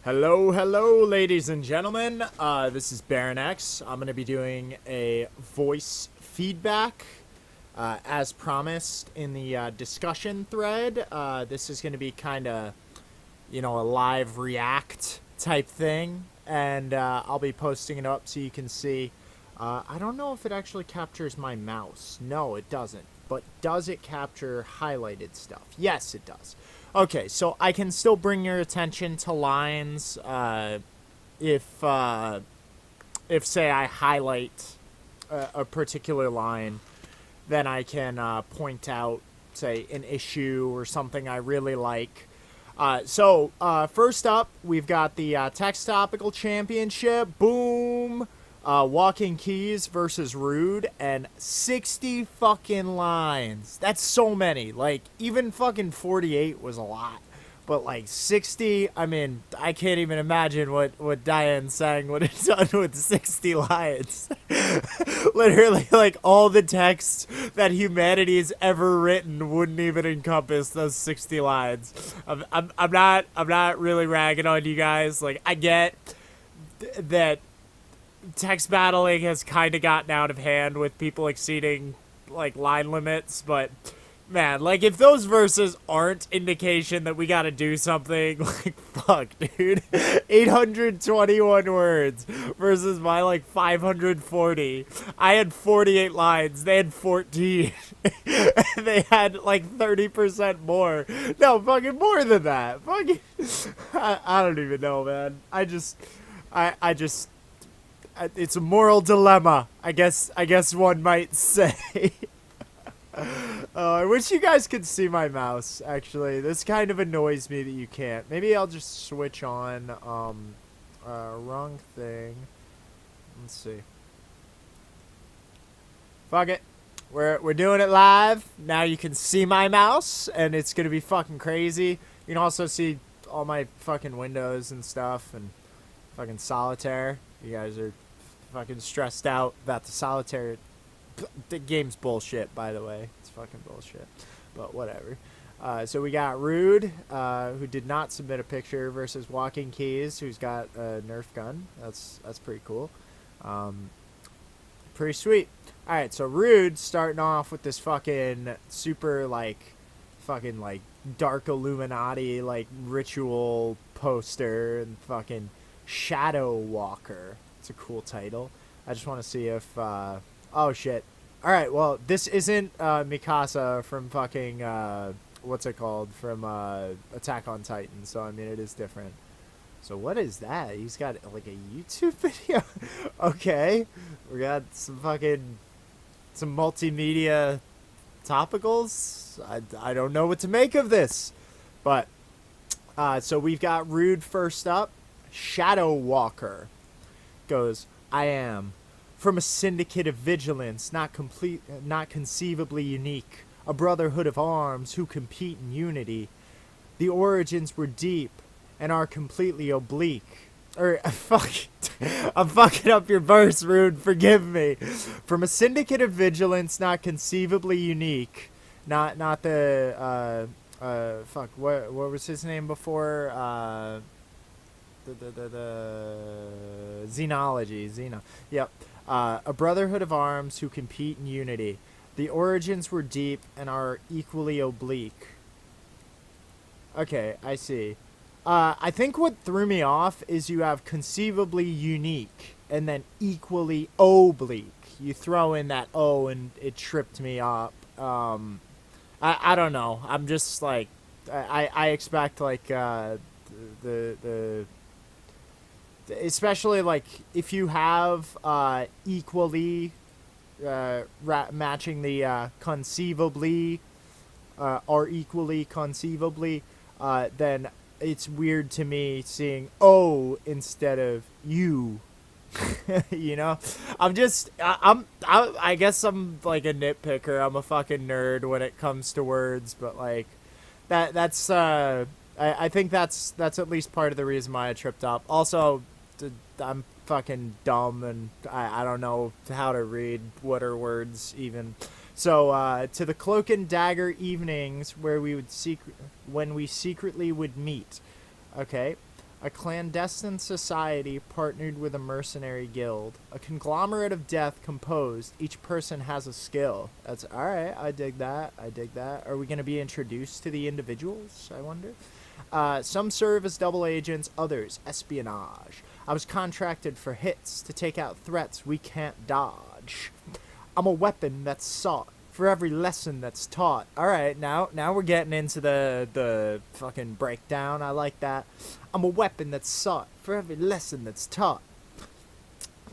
Hello, ladies and gentlemen. This is BaronX. I'm going to be doing a voice feedback as promised in the discussion thread. This is going to be kind of, a live react type thing, and I'll be posting it up so you can see. I don't know if it actually captures my mouse. No, it doesn't. But does it capture highlighted stuff? Yes, it does. Okay, so I can still bring your attention to lines if say I highlight a particular line, then I can point out, say, an issue or something I really like. So first up, we've got the Text Topical Championship. Boom! Walking Keys versus Rude, and 60 fucking lines. That's so many. Like, even fucking 48 was a lot. But, like, 60, I mean, I can't even imagine what Diane Sang would have done with 60 lines. Literally, like, all the text that humanity's ever written wouldn't even encompass those 60 lines. I'm not really ragging on you guys. Like, I get that text battling has kind of gotten out of hand with people exceeding like line limits, but man, like, if those verses aren't indication that we gotta do something, like, fuck, dude. 821 words versus my like 540. I had 48 lines, they had 14. They had like 30% more. No, fucking more than that. Fucking I don't even know, man. I just it's a moral dilemma, I guess one might say. I wish you guys could see my mouse, actually. This kind of annoys me that you can't. Maybe I'll just switch on, wrong thing. Let's see. Fuck it. We're doing it live. Now you can see my mouse, and it's gonna be fucking crazy. You can also see all my fucking windows and stuff, and fucking solitaire. You guys are fucking stressed out about the solitaire. The game's bullshit, by the way. It's fucking bullshit. But whatever. So we got Rude, who did not submit a picture, versus Walking Keys, who's got a Nerf gun. That's pretty cool. Pretty sweet. Alright, so Rude starting off with this fucking super, like, fucking, like, dark Illuminati, like, ritual poster and fucking Shadow Walker. It's a cool title. I just want to see if, oh shit. Alright, well, this isn't, Mikasa from fucking, what's it called? From, Attack on Titan, so, I mean, it is different. So, what is that? He's got, like, a YouTube video? Okay. We got some multimedia topicals? I don't know what to make of this. But, so we've got Rude first up. Shadow Walker goes, I am from a syndicate of vigilance, not conceivably unique, a brotherhood of arms who compete in unity. The origins were deep and are completely oblique. Fuck, I'm fucking up your verse, Rude, forgive me. From a syndicate of vigilance, not conceivably unique, not the, fuck, what was his name before, the Xenology, yep. A brotherhood of arms who compete in unity. The origins were deep and are equally oblique. Okay, I see. I think what threw me off is you have conceivably unique and then equally oblique. You throw in that O and it tripped me up. I don't know. I'm just like, I expect like the especially like if you have equally matching the conceivably or equally conceivably, then it's weird to me seeing O instead of you. You know, I guess I'm like a nitpicker. I'm a fucking nerd when it comes to words, but like that's I think that's at least part of the reason why I tripped up. Also, I'm fucking dumb and I don't know how to read what are words even. So to the Cloak and Dagger evenings when we secretly would meet. Okay. A clandestine society partnered with a mercenary guild. A conglomerate of death composed. Each person has a skill. That's alright, I dig that. I dig that. Are we going to be introduced to the individuals, I wonder? Some serve as double agents, others espionage. I was contracted for hits to take out threats we can't dodge. I'm a weapon that's sought for every lesson that's taught. Alright, now we're getting into the fucking breakdown. I like that. I'm a weapon that's sought for every lesson that's taught.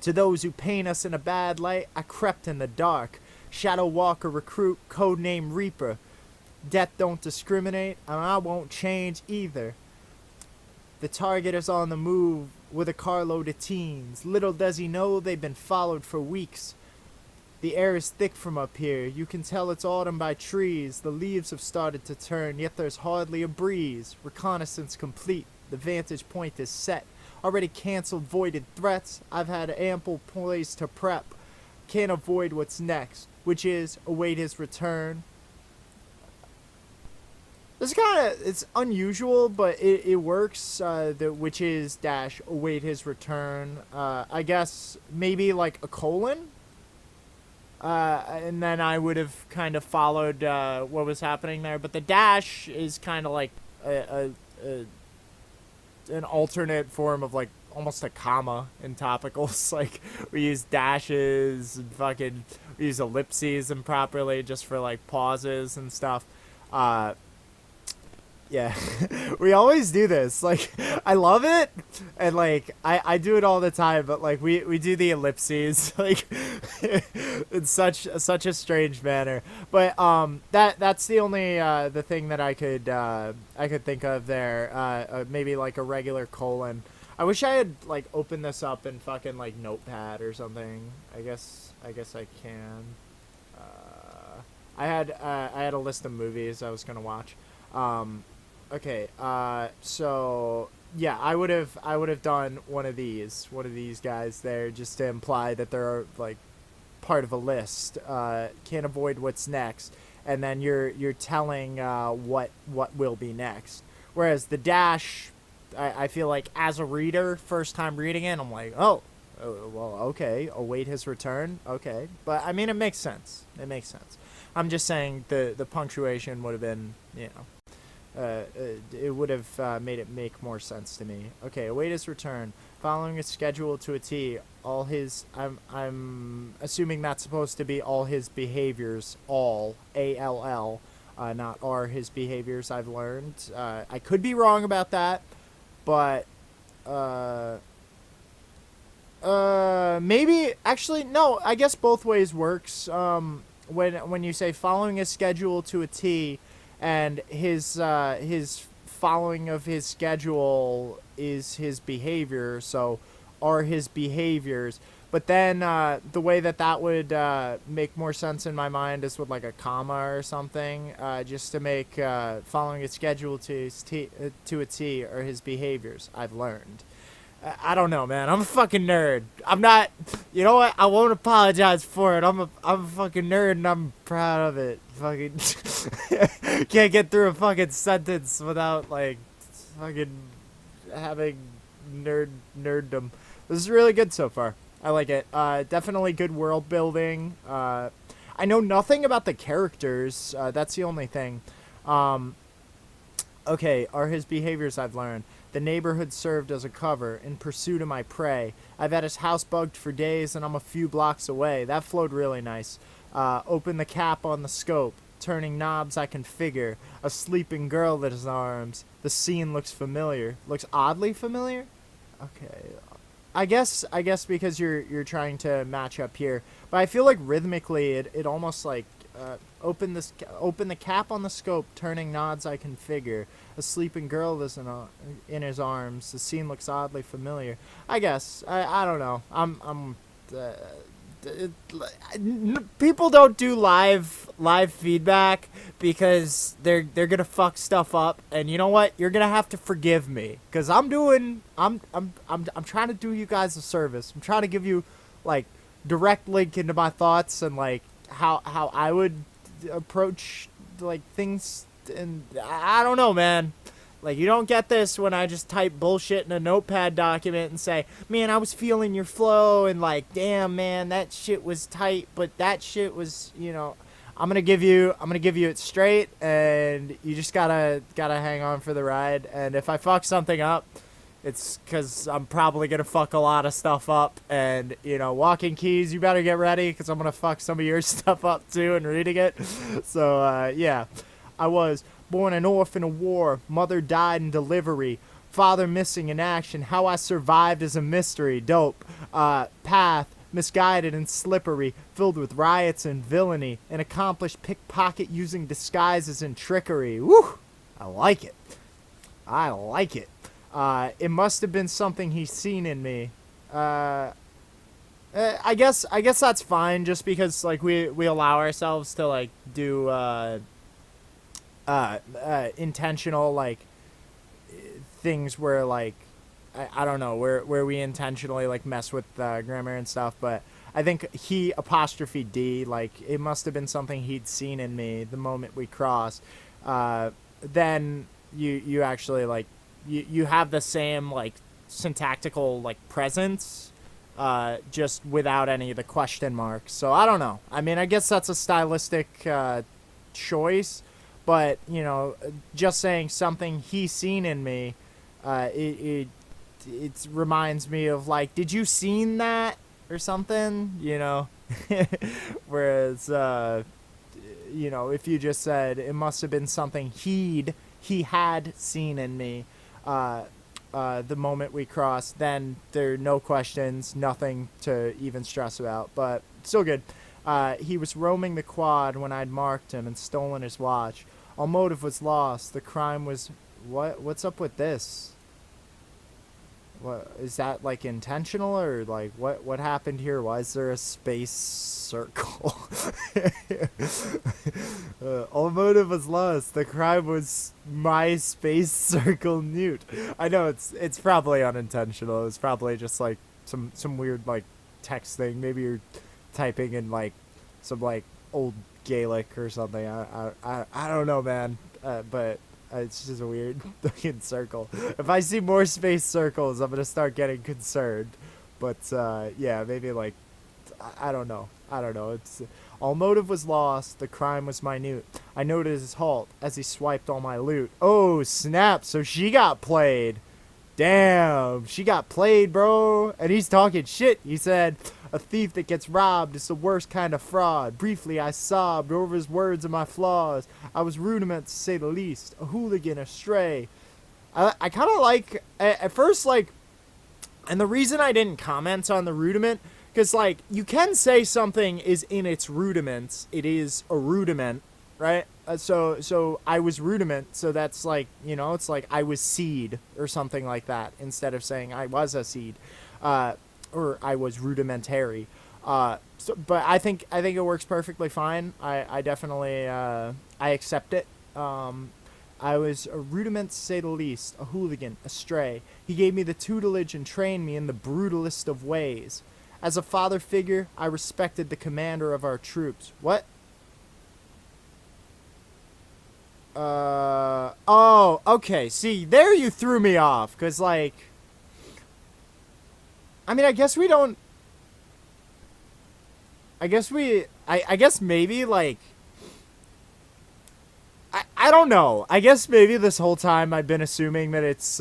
To those who paint us in a bad light, I crept in the dark. Shadow Walker recruit, codename Reaper. Death don't discriminate, and I won't change either. The target is on the move with a carload of teens. Little does he know they've been followed for weeks. The air is thick from up here. You can tell it's autumn by trees. The leaves have started to turn, yet there's hardly a breeze. Reconnaissance complete. The vantage point is set. Already canceled voided threats. I've had ample place to prep. Can't avoid what's next, which is await his return. This kind of, it's unusual, but it works, which is dash await his return. I guess maybe like a colon? And then I would have kind of followed what was happening there. But the dash is kind of like an alternate form of like almost a comma in topicals. Like we use dashes and fucking we use ellipses improperly just for like pauses and stuff. Yeah, we always do this. Like, I love it, and like I do it all the time. But like we do the ellipses, like in such a strange manner. But that's the only the thing that I could think of there. Maybe like a regular colon. I wish I had like opened this up in fucking like Notepad or something. I guess I can. I had a list of movies I was gonna watch. Okay, so yeah, I would have done one of these guys there just to imply that they're like part of a list. Can't avoid what's next, and then you're telling what will be next. Whereas the dash, I feel like as a reader, first time reading it, I'm like, well, okay, await his return, okay, but I mean it makes sense. I'm just saying the punctuation would have been, you know. It would have made it make more sense to me. Okay, await his return. Following his schedule to a T. All his... I'm assuming that's supposed to be all his behaviors. All. A-L-L. Not are his behaviors, I've learned. I could be wrong about that. But... maybe... Actually, no. I guess both ways works. When you say following his schedule to a T... And his following of his schedule is his behavior, so are his behaviors. But then the way that would make more sense in my mind is with like a comma or something, just to make following his schedule to a T are his behaviors. I've learned. I don't know, man. I'm a fucking nerd. I'm not. You know what? I won't apologize for it. I'm a fucking nerd, and I'm proud of it. Fucking can't get through a fucking sentence without like fucking having nerddom. This is really good so far. I like it. Definitely good world building. I know nothing about the characters. That's the only thing. Okay, are his behaviors I've learned. The neighborhood served as a cover in pursuit of my prey. I've had his house bugged for days and I'm a few blocks away. That flowed really nice. Open the cap on the scope. Turning knobs I configure. A sleeping girl at his arms. The scene looks familiar. Looks oddly familiar? Okay. I guess because you're trying to match up here. But I feel like rhythmically it almost like open the cap on the scope, turning nods I configure. A sleeping girl is in his arms. The scene looks oddly familiar. I guess. I don't know. People don't do live feedback because they're gonna fuck stuff up, and you know what? You're gonna have to forgive me because I'm trying to do you guys a service. I'm trying to give you like direct link into my thoughts and like how I would approach like things, and I don't know, man. Like, you don't get this when I just type bullshit in a notepad document and say, man, I was feeling your flow, and like, damn, man, that shit was tight, but that shit was, you know, I'm gonna give you it straight, and you just gotta hang on for the ride. And if I fuck something up, it's because I'm probably gonna fuck a lot of stuff up. And, you know, Walking Keys, you better get ready, because I'm gonna fuck some of your stuff up too and reading it. So yeah, I was born an orphan of war, mother died in delivery, father missing in action, how I survived is a mystery, dope, path, misguided and slippery, filled with riots and villainy, an accomplished pickpocket using disguises and trickery. Woo! I like it. I like it. It must have been something he's seen in me. I guess that's fine, just because, like, we allow ourselves to, like, do, intentional, like, things where, like, I don't know, where we intentionally, like, mess with grammar and stuff. But I think he apostrophe D, like, it must have been something he'd seen in me the moment we crossed. Then you actually, like, you have the same, like, syntactical, like, presence, just without any of the question marks. So I don't know. I mean, I guess that's a stylistic choice. But, you know, just saying something he's seen in me, it reminds me of, like, did you seen that or something, you know? Whereas, you know, if you just said it must have been something he had seen in me the moment we crossed, then there are no questions, nothing to even stress about. But still good. He was roaming the quad when I'd marked him and stolen his watch. All motive was lost. The crime was... What's up with this? What is that, like, intentional, or like what happened here? Why is there a space circle? All motive was lost. The crime was my space circle newt. I know it's probably unintentional. It's probably just like some weird, like, text thing. Maybe you're typing in, like, some, like, old Gaelic or something. I don't know, man. But it's just a weird fucking circle. If I see more space circles, I'm gonna start getting concerned. But yeah, maybe, like, I don't know. It's all motive was lost. The crime was minute. I noted his halt as he swiped all my loot. Oh snap! So she got played. Damn, she got played, bro. And he's talking shit. He said, a thief that gets robbed is the worst kind of fraud. Briefly, I sobbed over his words and my flaws. I was rudiment, to say the least. A hooligan, astray. I kind of like, at first, like, and the reason I didn't comment on the rudiment, because, like, you can say something is in its rudiments. It is a rudiment, right? So I was rudiment, so that's, like, you know, it's like I was seed or something like that, instead of saying I was a seed, or I was rudimentary. But I think it works perfectly fine. I definitely I accept it. I was a rudiment, to say the least, a hooligan, a stray. He gave me the tutelage and trained me in the brutalest of ways. As a father figure, I respected the commander of our troops. What? Oh, okay. See, there you threw me off, because, like, I mean, I guess we don't, I guess maybe, like, I don't know. I guess maybe this whole time I've been assuming that it's,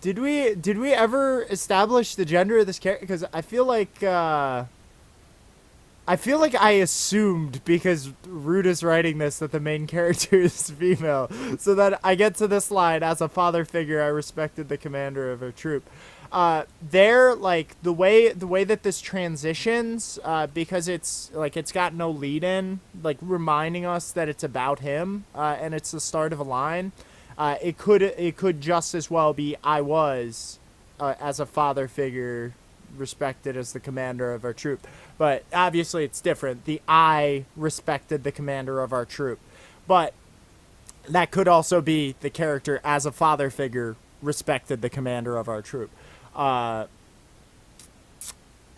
did we ever establish the gender of this character? Because I feel like I assumed, because Rude is writing this, that the main character is female. So that I get to this line, as a father figure, I respected the commander of our troop. There, like, the way that this transitions, because it's, like, it's got no lead in, like, reminding us that it's about him, and it's the start of a line, it could just as well be, I was, as a father figure, respected as the commander of our troop. But obviously it's different. The I respected the commander of our troop. But that could also be the character, as a father figure, respected the commander of our troop.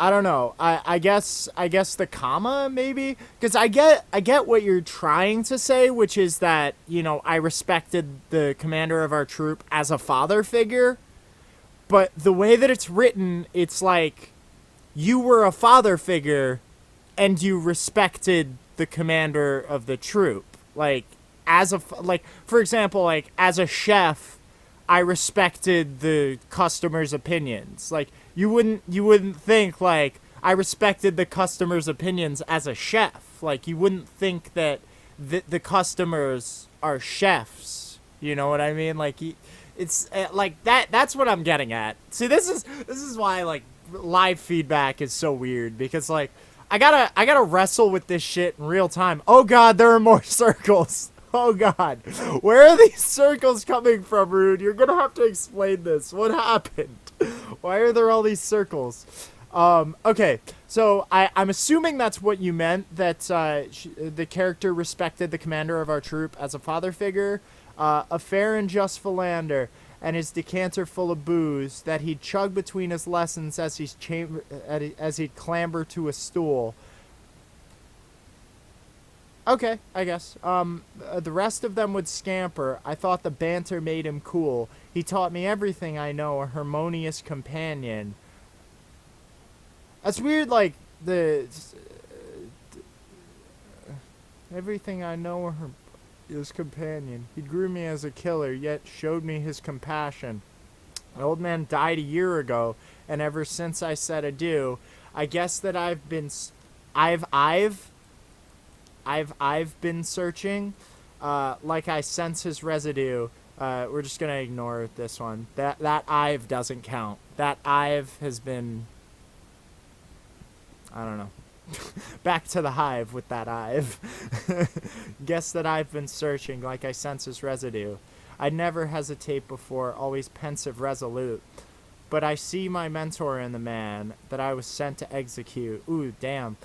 I don't know. I guess the comma maybe, because I get what you're trying to say, which is that, you know, I respected the commander of our troop as a father figure, but the way that it's written, it's like you were a father figure and you respected the commander of the troop. Like like for example, like as a chef, I respected the customer's opinions. Like you wouldn't think like I respected the customer's opinions as a chef. Like you wouldn't think that the customers are chefs. You know what I mean? Like it's like that's what I'm getting at. See, this is why like live feedback is so weird, because like I gotta wrestle with this shit in real time. Oh god, there are more circles. Oh god, where are these circles coming from, Rude? You're gonna have to explain this. What happened? Why are there all these circles? Okay, so I'm assuming that's what you meant, that the character respected the commander of our troop as a father figure, a fair and just philander, and his decanter full of booze that he'd chug between his lessons as he'd clamber to a stool. Okay, I guess. The rest of them would scamper. I thought the banter made him cool. He taught me everything I know, a harmonious companion. That's weird, like, everything I know, his companion. He grew me as a killer, yet showed me his compassion. My old man died a year ago, and ever since I said adieu, I guess that I've been searching, like I sense his residue. We're just gonna ignore this one. That I've doesn't count. That I've has been, I don't know. Back to the hive with that I've. Guess that I've been searching, like I sense his residue. I'd never hesitate before, always pensive, resolute. But I see my mentor in the man that I was sent to execute. Ooh, damn.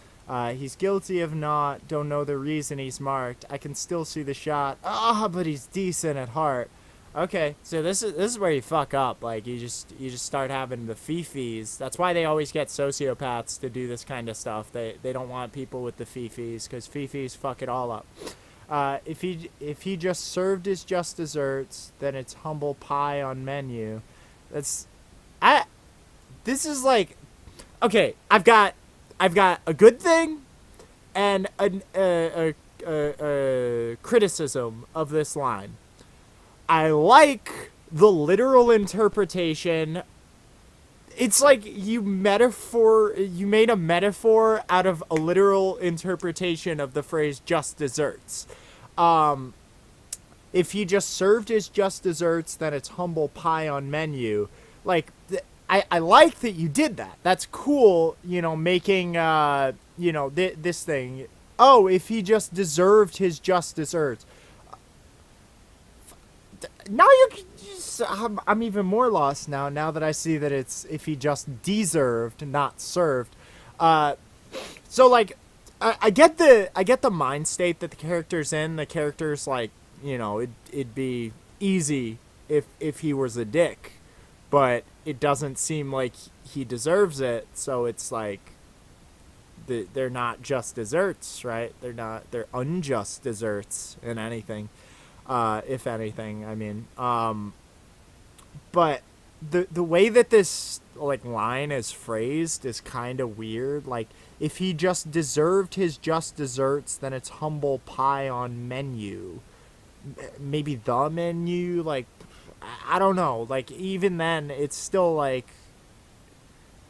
He's guilty of not, don't know the reason he's marked. I can still see the shot. But he's decent at heart. Okay, so this is where you fuck up. Like you just start having the fifis. That's why they always get sociopaths to do this kind of stuff. They don't want people with the fifis, because fifis fuck it all up. If he just served his just desserts, then it's humble pie on menu. This is like, okay, I've got a good thing and a criticism of this line. I like the literal interpretation. It's like you made a metaphor out of a literal interpretation of the phrase just desserts. If he just served his just desserts, then it's humble pie on menu. Like, I like that you did that. That's cool, you know, making, this thing. Oh, if he just deserved his just desserts. Now I'm even more lost now that I see that it's if he just deserved, not served. So like, I get the mind state that the character's in. The character's like, you know, it'd be easy if he was a dick, but it doesn't seem like he deserves it. So it's like, they're not just desserts, right? They're unjust desserts in anything. If anything, I mean, but the way that this like line is phrased is kind of weird. Like, if he just deserved his just desserts, then it's humble pie on menu. Maybe the menu, like, I don't know. Like, even then, it's still like,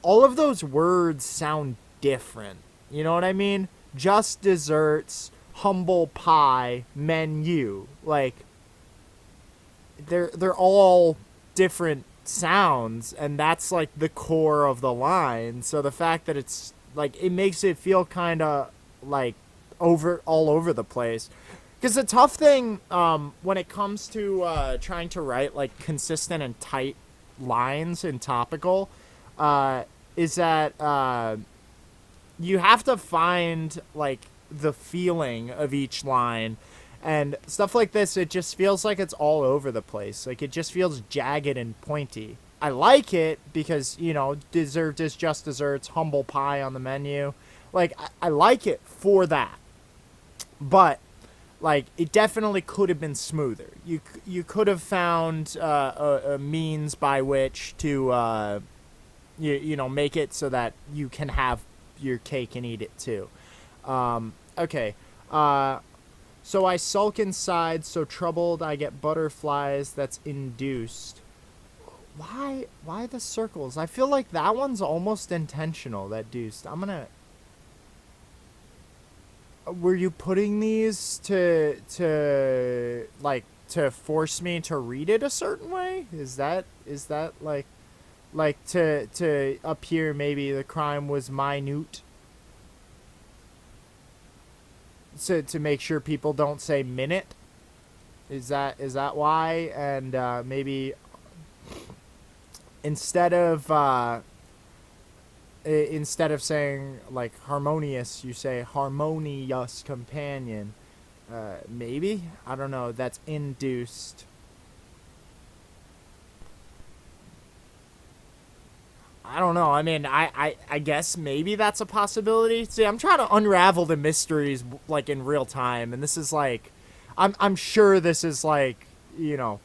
all of those words sound different. You know what I mean? Just desserts, humble pie, menu. Like, they're all different sounds, and that's like the core of the line. So the fact that it's like, it makes it feel kind of like all over the place. Because the tough thing when it comes to trying to write like consistent and tight lines in Topical is that you have to find like the feeling of each line, and stuff like this, it just feels like it's all over the place. Like, it just feels jagged and pointy. I like it because, you know, dessert is just desserts, humble pie on the menu. Like, I like it for that. But, like, it definitely could have been smoother. You could have found a means by which to, you know, make it so that you can have your cake and eat it too. Okay. So I sulk inside, so troubled I get butterflies that's induced. Why the circles? I feel like that one's almost intentional, that deuced. I'm gonna... Were you putting these to like, to force me to read it a certain way? Is that like to up here maybe the crime was minute? So to make sure people don't say minute? Is that why? And maybe instead of saying like harmonious, you say harmonious companion. Maybe? I don't know. That's induced. I don't know. I mean, I guess maybe that's a possibility. See, I'm trying to unravel the mysteries like in real time, and this is like, I'm sure this is like, you know,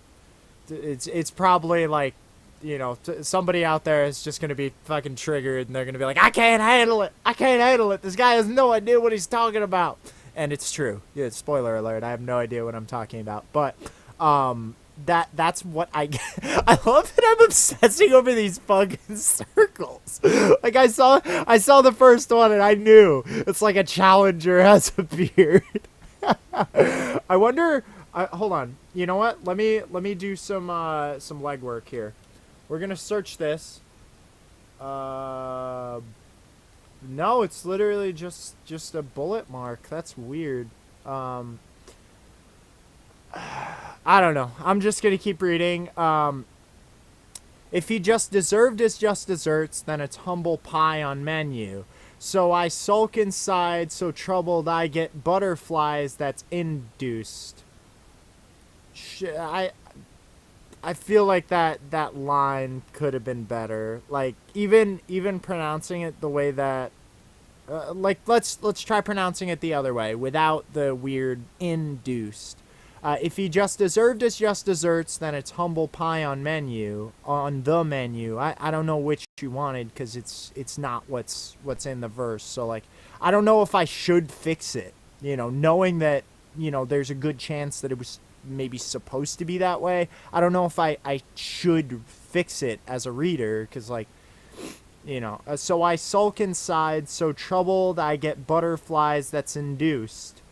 it's probably like, you know, somebody out there is just gonna be fucking triggered, and they're gonna be like, I can't handle it. I can't handle it. This guy has no idea what he's talking about, and it's true. Yeah, spoiler alert. I have no idea what I'm talking about, but that's what I get. I love that I'm obsessing over these fucking circles. Like I saw the first one and I knew it's like a challenger has appeared. I wonder. Hold on. You know what? Let me do some legwork here. We're gonna search this. No, it's literally just a bullet mark. That's weird. I don't know. I'm just going to keep reading. If he just deserved his just desserts, then it's humble pie on menu. So I sulk inside, so troubled I get butterflies that's induced. I feel like that line could have been better. Like, even pronouncing it the way that... like, let's try pronouncing it the other way, without the weird induced. If he just deserved his just desserts, then it's humble pie on the menu. I don't know which you wanted because it's not what's in the verse. So like, I don't know if I should fix it. You know, knowing that, you know, there's a good chance that it was maybe supposed to be that way. I don't know if I should fix it as a reader because like, you know. So I sulk inside, so troubled I get butterflies that's induced.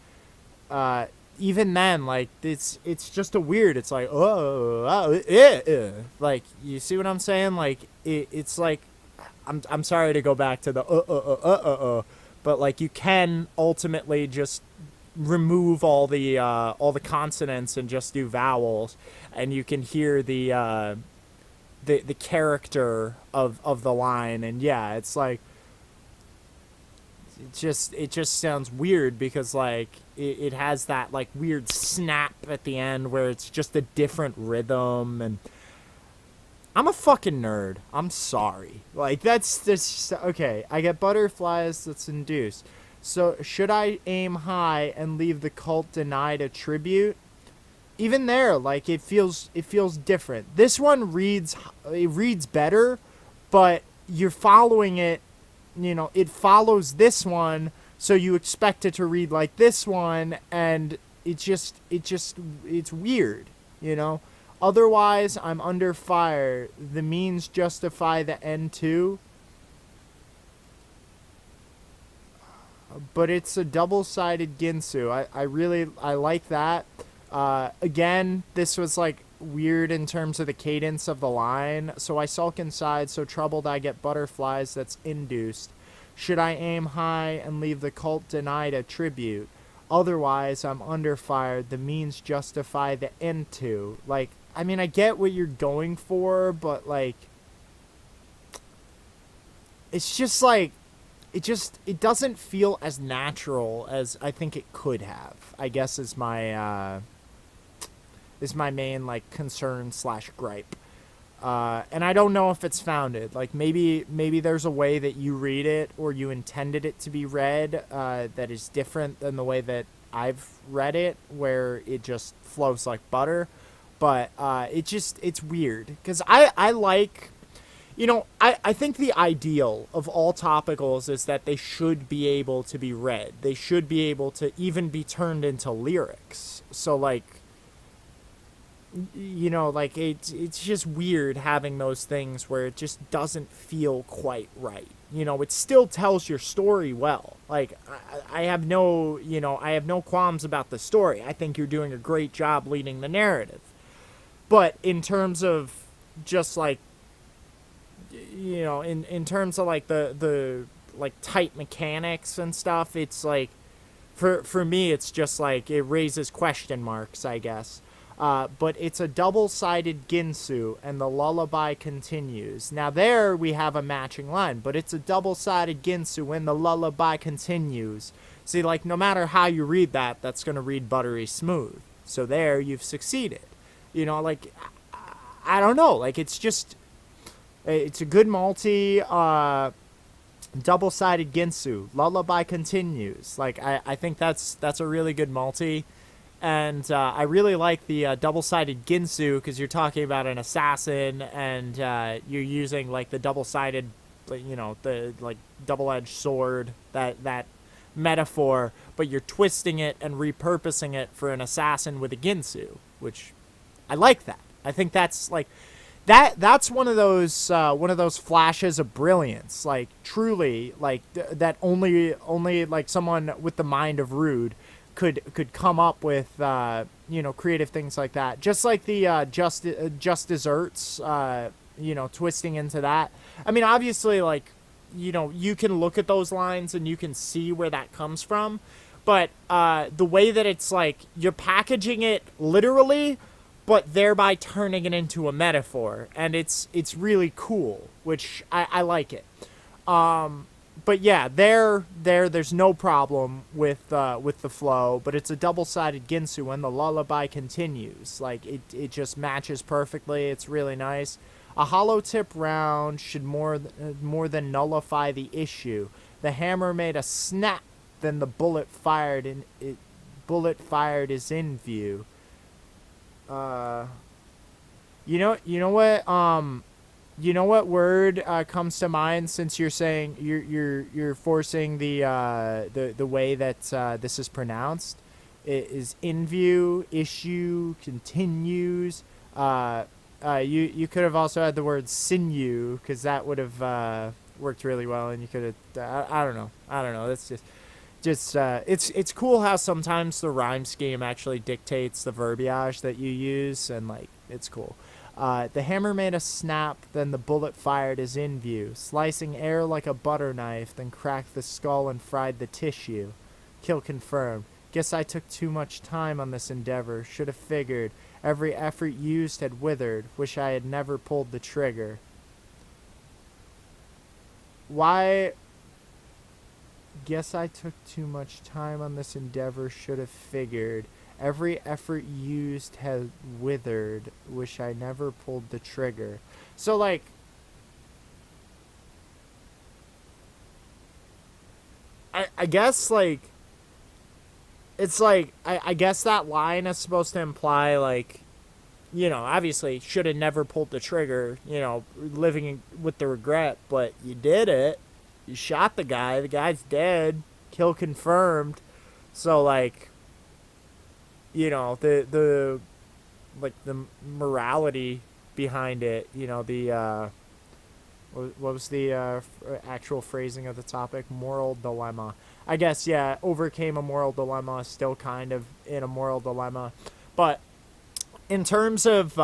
Even then, like, it's just a weird, it's like, like, you see what I'm saying? Like, it's like, I'm sorry to go back to the, but, like, you can ultimately just remove all the consonants and just do vowels, and you can hear the character of the line, and yeah, it's like, it just sounds weird because like it has that like weird snap at the end where it's just a different rhythm, and I'm a fucking nerd. I'm sorry. Like that's okay. I get butterflies that's induced. So should I aim high and leave the cult denied a tribute? Even there, like it feels different. This one reads better, but you're following it. You know, it follows this one, so you expect it to read like this one, and it's weird, you know? Otherwise, I'm under fire. The means justify the end too. But it's a double-sided Ginsu. I like that. Again, this was like weird in terms of the cadence of the line. So I sulk inside, so troubled I get butterflies that's induced. Should I aim high and leave the cult denied a tribute? Otherwise, I'm under fire. The means justify the end to. Like, I mean, I get what you're going for, but like, it's just like, it doesn't feel as natural as I think it could have, I guess is my main like concern / gripe. And I don't know if it's founded. Like maybe there's a way that you read it or you intended it to be read that is different than the way that I've read it, where it just flows like butter. But it's weird because I like, I think the ideal of all topicals is that they should be able to be read. They should be able to even be turned into lyrics. So like, like it's just weird having those things where it just doesn't feel quite right. It still tells your story well. Like I have no, I have no qualms about the story. I think you're doing a great job leading the narrative. But in terms of just like, in terms of like the like tight mechanics and stuff, it's like for me it's just like it raises question marks, I guess. But it's a double-sided Ginsu, and the lullaby continues. Now there we have a matching line, but it's a double-sided Ginsu, and the lullaby continues. See, like, no matter how you read that, that's going to read buttery smooth. So there, you've succeeded. Like, I don't know. Like, it's a good multi, double-sided Ginsu. Lullaby continues. Like, I think that's a really good multi. And I really like the double-sided Ginsu because you're talking about an assassin and you're using like the double-sided, the like double-edged sword, that metaphor, but you're twisting it and repurposing it for an assassin with a Ginsu, which I like that. I think that's like that's one of those flashes of brilliance, like truly like that only like someone with the mind of Rude could come up with creative things like that. Just like the just desserts, twisting into that. I mean, obviously, like you can look at those lines and you can see where that comes from, but the way that it's like you're packaging it literally, but thereby turning it into a metaphor, and it's really cool, which I like it. But yeah, there's no problem with the flow, but it's a double-sided Ginsu, and the lullaby continues. Like it just matches perfectly. It's really nice. A hollow tip round should more than nullify the issue. The hammer made a snap, then the bullet fired is in view. You know what? You know what word comes to mind since you're saying you're forcing the way that this is pronounced? It is in view, issue, continues. You could have also had the word sinew, because that would have worked really well, and you could have. I don't know. That's just it's cool how sometimes the rhyme scheme actually dictates the verbiage that you use, and like it's cool. The hammer made a snap, then the bullet fired is in view, slicing air like a butter knife, then cracked the skull and fried the tissue. Kill confirmed. Guess I took too much time on this endeavor. Should have figured. Every effort used had withered. Wish I had never pulled the trigger. Why? Guess I took too much time on this endeavor. Should have figured. Every effort used has withered. Wish I never pulled the trigger. So, like, I guess, like, it's like, I guess that line is supposed to imply, like, obviously, should have never pulled the trigger, living with the regret, but you did it. You shot the guy's dead. Kill confirmed. So, like, the morality behind it, what was the actual phrasing of the topic? Moral dilemma. I guess, yeah, overcame a moral dilemma, still kind of in a moral dilemma. But in terms of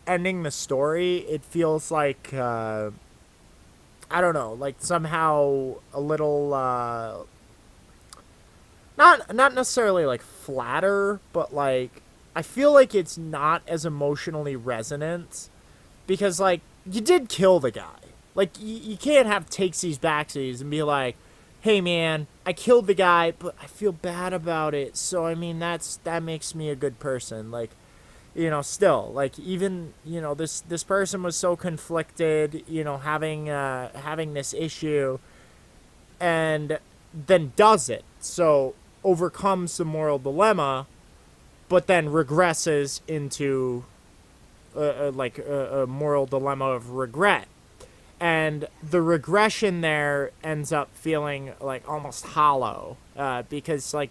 ending the story, it feels like, I don't know, like somehow a little, not necessarily like flatter, but like I feel like it's not as emotionally resonant because like you did kill the guy. Like you can't have takesies backsies and be like, hey man, I killed the guy, but I feel bad about it. So I mean that makes me a good person. Like still, like, even, this person was so conflicted, having this issue, and then does it. So overcomes the moral dilemma, but then regresses into a moral dilemma of regret. And the regression there ends up feeling like almost hollow, because like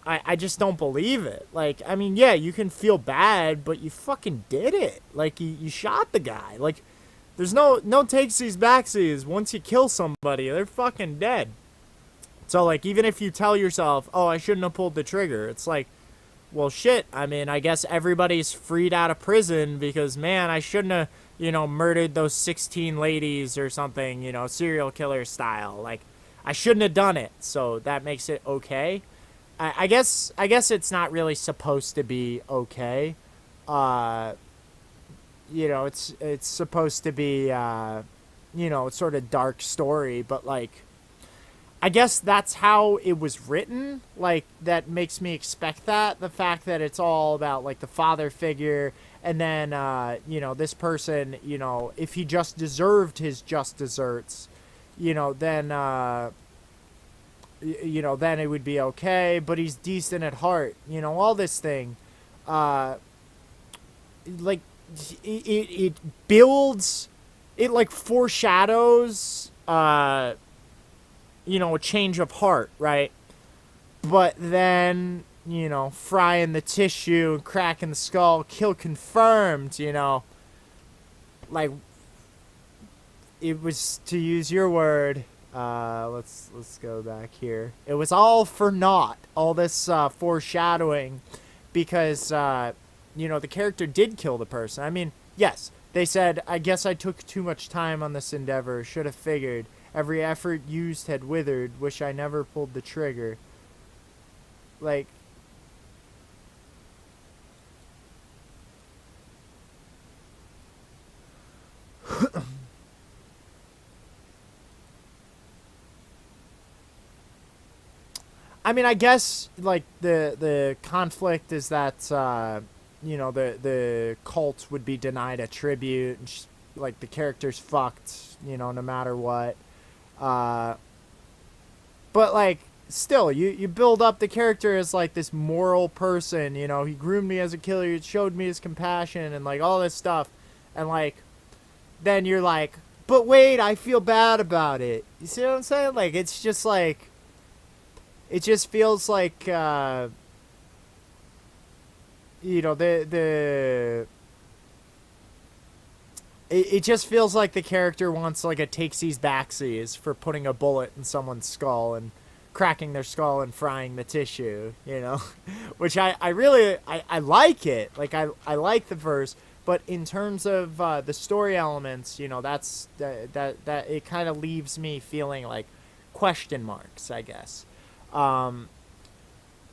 I just don't believe it. Like, I mean, yeah, you can feel bad, but you fucking did it. Like, you shot the guy. Like, there's no takesies backsies. Once you kill somebody, they're fucking dead. So, like, even if you tell yourself, oh, I shouldn't have pulled the trigger, it's like, well, shit. I mean, I guess everybody's freed out of prison because, man, I shouldn't have, murdered those 16 ladies or something, serial killer style. Like, I shouldn't have done it. So that makes it okay. I guess it's not really supposed to be okay. It's supposed to be, it's sort of dark story, but like, I guess that's how it was written. Like, that makes me expect that. The fact that it's all about, like, the father figure, and then, this person, if he just deserved his just desserts, then, then it would be okay, but he's decent at heart. All this thing. Like, it builds, it, like, foreshadows, a change of heart, right? But then, frying the tissue and cracking the skull, kill confirmed, like, it was, to use your word, let's go back here. It was all for naught, all this foreshadowing, because, the character did kill the person. I mean, yes, they said, I guess I took too much time on this endeavor, should have figured. Every effort used had withered. Wish I never pulled the trigger. Like, I mean, I guess, like, the conflict is that, the cult would be denied a tribute, and like, the character's fucked, no matter what. But, like, still, you build up the character as, like, this moral person, he groomed me as a killer, he showed me his compassion, and, like, all this stuff, and, like, then you're like, but wait, I feel bad about it. You see what I'm saying? Like, it's just, like, it just feels like, the It just feels like the character wants, like, a takesies backsies for putting a bullet in someone's skull and cracking their skull and frying the tissue, which I really like it. Like, I like the verse, but in terms of the story elements, that's that it kind of leaves me feeling like question marks, I guess.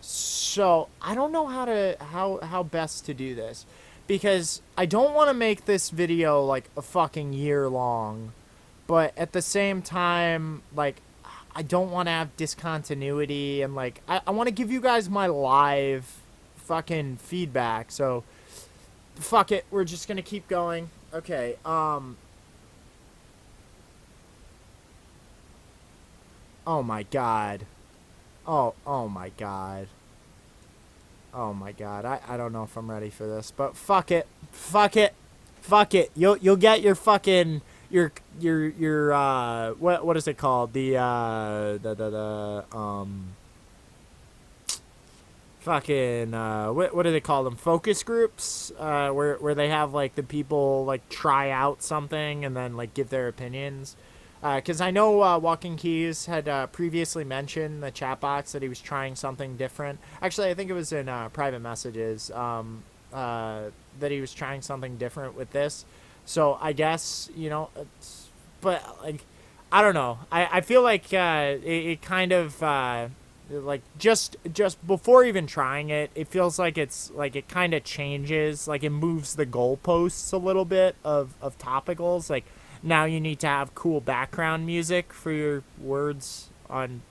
So I don't know how best to do this. Because I don't want to make this video, like, a fucking year long. But at the same time, like, I don't want to have discontinuity. And, like, I want to give you guys my live fucking feedback. So, fuck it. We're just going to keep going. Okay, oh my god. Oh my god. Oh my god, I don't know if I'm ready for this, but fuck it. Fuck it. Fuck it. You'll get your fucking your what is it called? Fucking what do they call them? Focus groups? Where they have, like, the people, like, try out something and then, like, give their opinions. Because I know Walking Keys had previously mentioned in the chat box that he was trying something different. Actually, I think it was in private messages that he was trying something different with this. So I guess, but, like, I don't know. I feel like it kind of, like, just before even trying it, it feels like it's, like, it kind of changes. Like, it moves the goalposts a little bit of topicals. Like, now you need to have cool background music for your words on,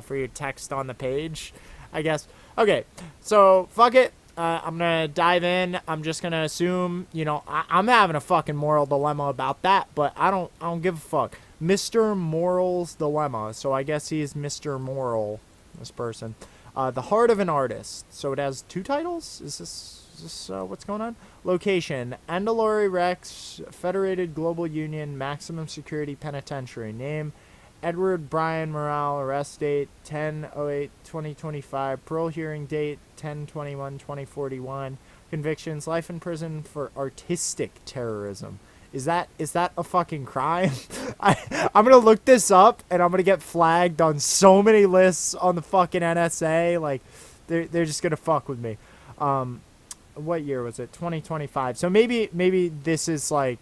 for your text on the page, I guess. Okay, so fuck it. I'm gonna dive in. I'm just gonna assume, you know, I'm having a fucking moral dilemma about that, but I don't give a fuck. Mr. Moral's dilemma. So I guess he's Mr. Moral, this person. The Heart of an Artist. So it has 2 titles? Is this what's going on? Location: Andalori Rex, Federated Global Union, Maximum Security Penitentiary. Name: Edward Brian Morale. Arrest date: 10/08/2025. Parole hearing date: 10/21/2041. Convictions: life in prison for artistic terrorism. Is that a fucking crime? I'm gonna look this up and I'm gonna get flagged on so many lists on the fucking NSA. Like, they're just gonna fuck with me. What year was it? 2025. So maybe this is like,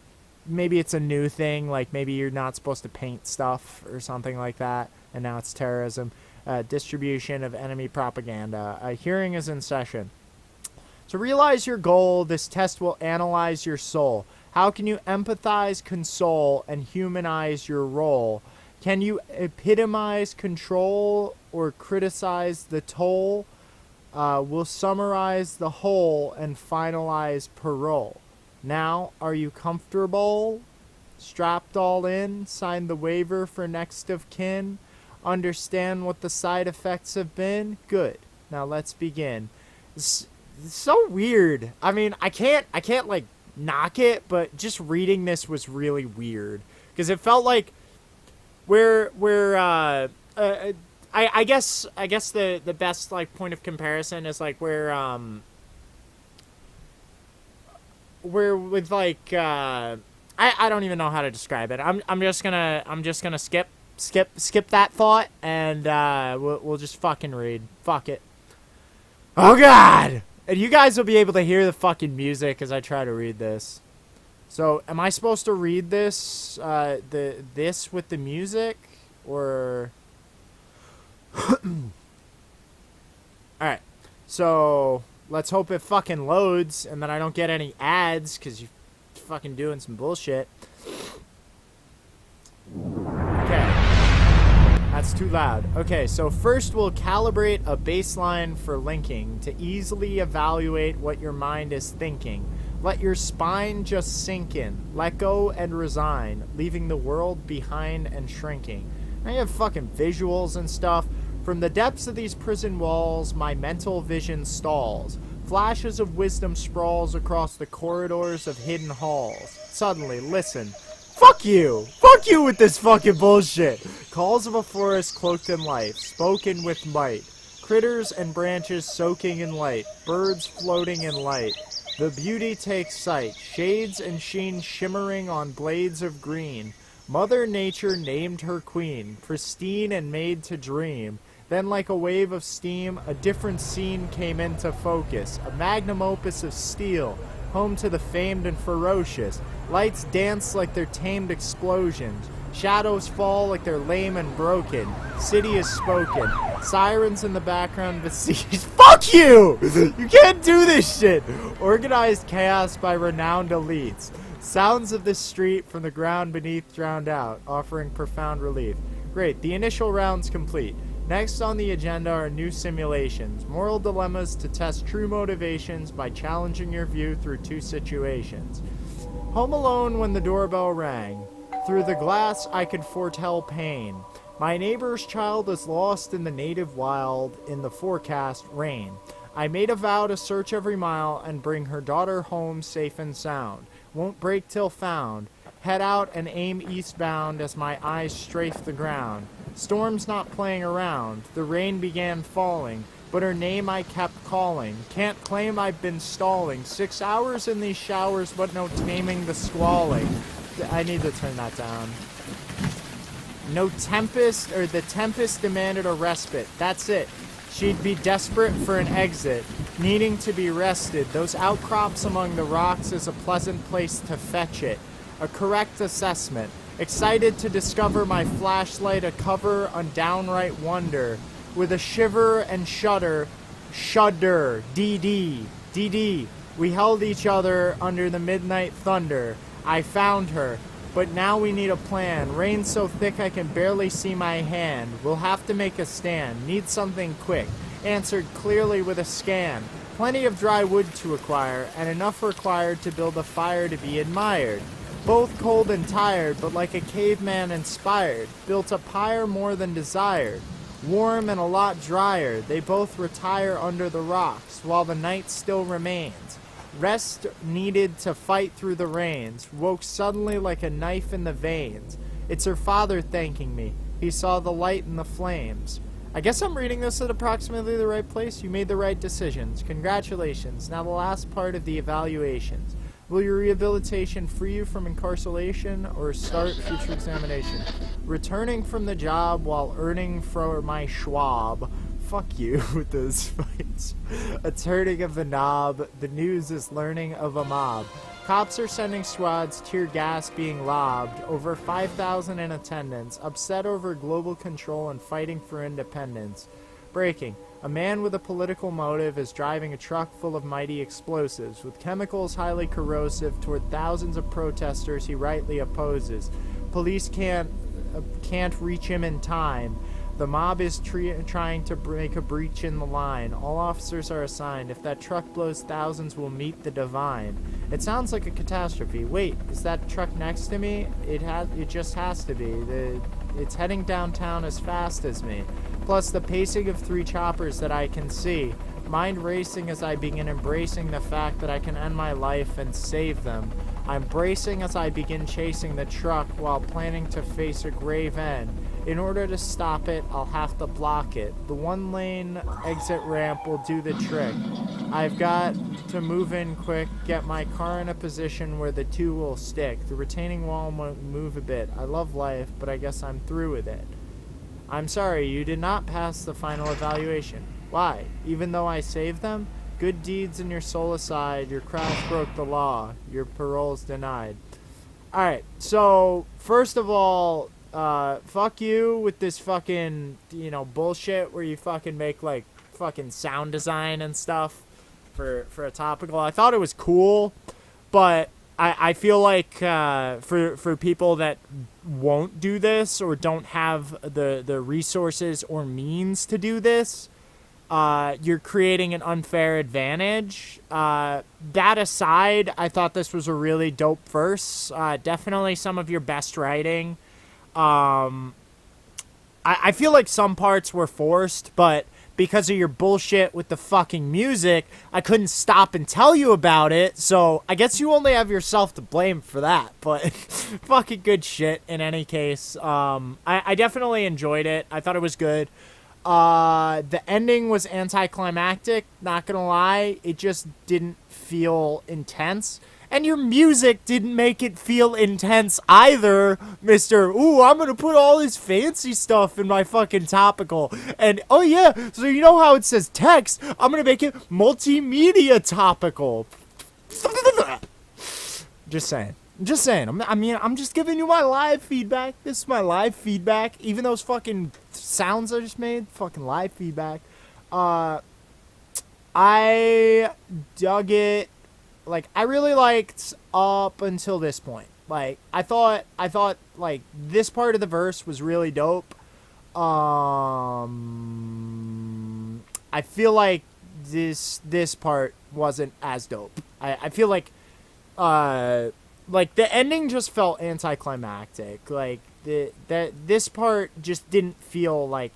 maybe it's a new thing. Like, maybe you're not supposed to paint stuff or something like that, and now it's terrorism. Distribution of enemy propaganda. A hearing is in session. To realize your goal, this test will analyze your soul. How can you empathize, console, and humanize your role? Can you epitomize control or criticize the toll? We'll summarize the whole and finalize parole. Now, are you comfortable? Strapped all in? Signed the waiver for next of kin? Understand what the side effects have been? Good. Now let's begin. It's so weird. I mean, I can't like knock it, but just reading this was really weird because it felt like I guess the best like point of comparison is like where with like I don't even know how to describe it. I'm just gonna skip that thought and we'll just fucking read. Fuck it. Oh god. And you guys will be able to hear the fucking music as I try to read this. So, am I supposed to read this this with the music or Alright, so let's hope it fucking loads and then I don't get any ads because you're fucking doing some bullshit. Okay, that's too loud. Okay, so first we'll calibrate a baseline for linking to easily evaluate what your mind is thinking. Let your spine just sink in. Let go and resign, leaving the world behind and shrinking. Now you have fucking visuals and stuff. From the depths of these prison walls, my mental vision stalls. Flashes of wisdom sprawls across the corridors of hidden halls. Suddenly, listen. Fuck you! Fuck you with this fucking bullshit! Calls of a forest cloaked in light, spoken with might. Critters and branches soaking in light, birds floating in light. The beauty takes sight, shades and sheen shimmering on blades of green. Mother Nature named her queen, pristine and made to dream. Then like a wave of steam, a different scene came into focus. A magnum opus of steel, home to the famed and ferocious. Lights dance like they're tamed explosions. Shadows fall like they're lame and broken. City is spoken. Sirens in the background besiege. Fuck you! You can't do this shit! Organized chaos by renowned elites. Sounds of the street from the ground beneath drowned out, offering profound relief. Great, the initial round's complete. Next on the agenda are new simulations, moral dilemmas to test true motivations by challenging your view through 2 situations. Home alone when the doorbell rang. Through the glass I could foretell pain. My neighbor's child is lost in the native wild, in the forecast rain. I made a vow to search every mile and bring her daughter home safe and sound. Won't break till found. Head out and aim eastbound as my eyes strafe the ground. Storm's not playing around. The rain began falling, but her name I kept calling. Can't claim I've been stalling. 6 hours in these showers, but no taming the squalling. I need to turn that down. No tempest, or the tempest demanded a respite. That's it. She'd be desperate for an exit, needing to be rested. Those outcrops among the rocks is a pleasant place to fetch it. A correct assessment. Excited to discover my flashlight a cover on downright wonder. With a shiver and shudder, DD, we held each other under the midnight thunder. I found her, but now we need a plan. Rain so thick I can barely see my hand. We'll have to make a stand, need something quick. Answered clearly with a scan. Plenty of dry wood to acquire, and enough required to build a fire to be admired. Both cold and tired, but like a caveman inspired, built a pyre more than desired. Warm and a lot drier, they both retire under the rocks, while the night still remains. Rest needed to fight through the rains, woke suddenly like a knife in the veins. It's her father thanking me. He saw the light in the flames. I guess I'm reading this at approximately the right place. You made the right decisions. Congratulations. Now the last part of the evaluations. Will your rehabilitation free you from incarceration or start future examination? Returning from the job while earning for my Schwab. Fuck you with those fights. A turning of the knob. The news is learning of a mob. Cops are sending squads, tear gas being lobbed. Over 5,000 in attendance. Upset over global control and fighting for independence. Breaking. A man with a political motive is driving a truck full of mighty explosives, with chemicals highly corrosive, toward thousands of protesters he rightly opposes. Police can't reach him in time. The mob is trying to make a breach in the line. All officers are assigned. If that truck blows, thousands will meet the divine. It sounds like a catastrophe. Wait, is that truck next to me? It just has to be. It's heading downtown as fast as me. Plus the pacing of 3 choppers that I can see. Mind racing as I begin embracing the fact that I can end my life and save them. I'm bracing as I begin chasing the truck while planning to face a grave end. In order to stop it, I'll have to block it. The 1-lane exit ramp will do the trick. I've got to move in quick, get my car in a position where the 2 will stick. The retaining wall won't move a bit. I love life, but I guess I'm through with it. I'm sorry, you did not pass the final evaluation. Why? Even though I saved them? Good deeds in your soul aside, your crash broke the law. Your parole's denied. Alright, so, first of all, fuck you with this fucking, bullshit where you fucking make, fucking sound design and stuff for a topical. I thought it was cool, but I feel like, for people that won't do this or don't have the resources or means to do this, you're creating an unfair advantage. That aside, I thought this was a really dope verse. Definitely some of your best writing. I feel like some parts were forced, but because of your bullshit with the fucking music, I couldn't stop and tell you about it, so I guess you only have yourself to blame for that, but fucking good shit in any case. I definitely enjoyed it. I thought it was good. The ending was anticlimactic, not gonna lie. It just didn't feel intense. And your music didn't make it feel intense either, Mr. Ooh, I'm gonna put all this fancy stuff in my fucking topical. And, oh yeah, so you know how it says text? I'm gonna make it multimedia topical. Just saying. I'm just giving you my live feedback. This is my live feedback. Even those fucking sounds I just made, fucking live feedback. I dug it. Like, I really liked up until this point. Like, I thought, like, this part of the verse was really dope. I feel like this part wasn't as dope. I feel like the ending just felt anticlimactic. Like, this part just didn't feel, like,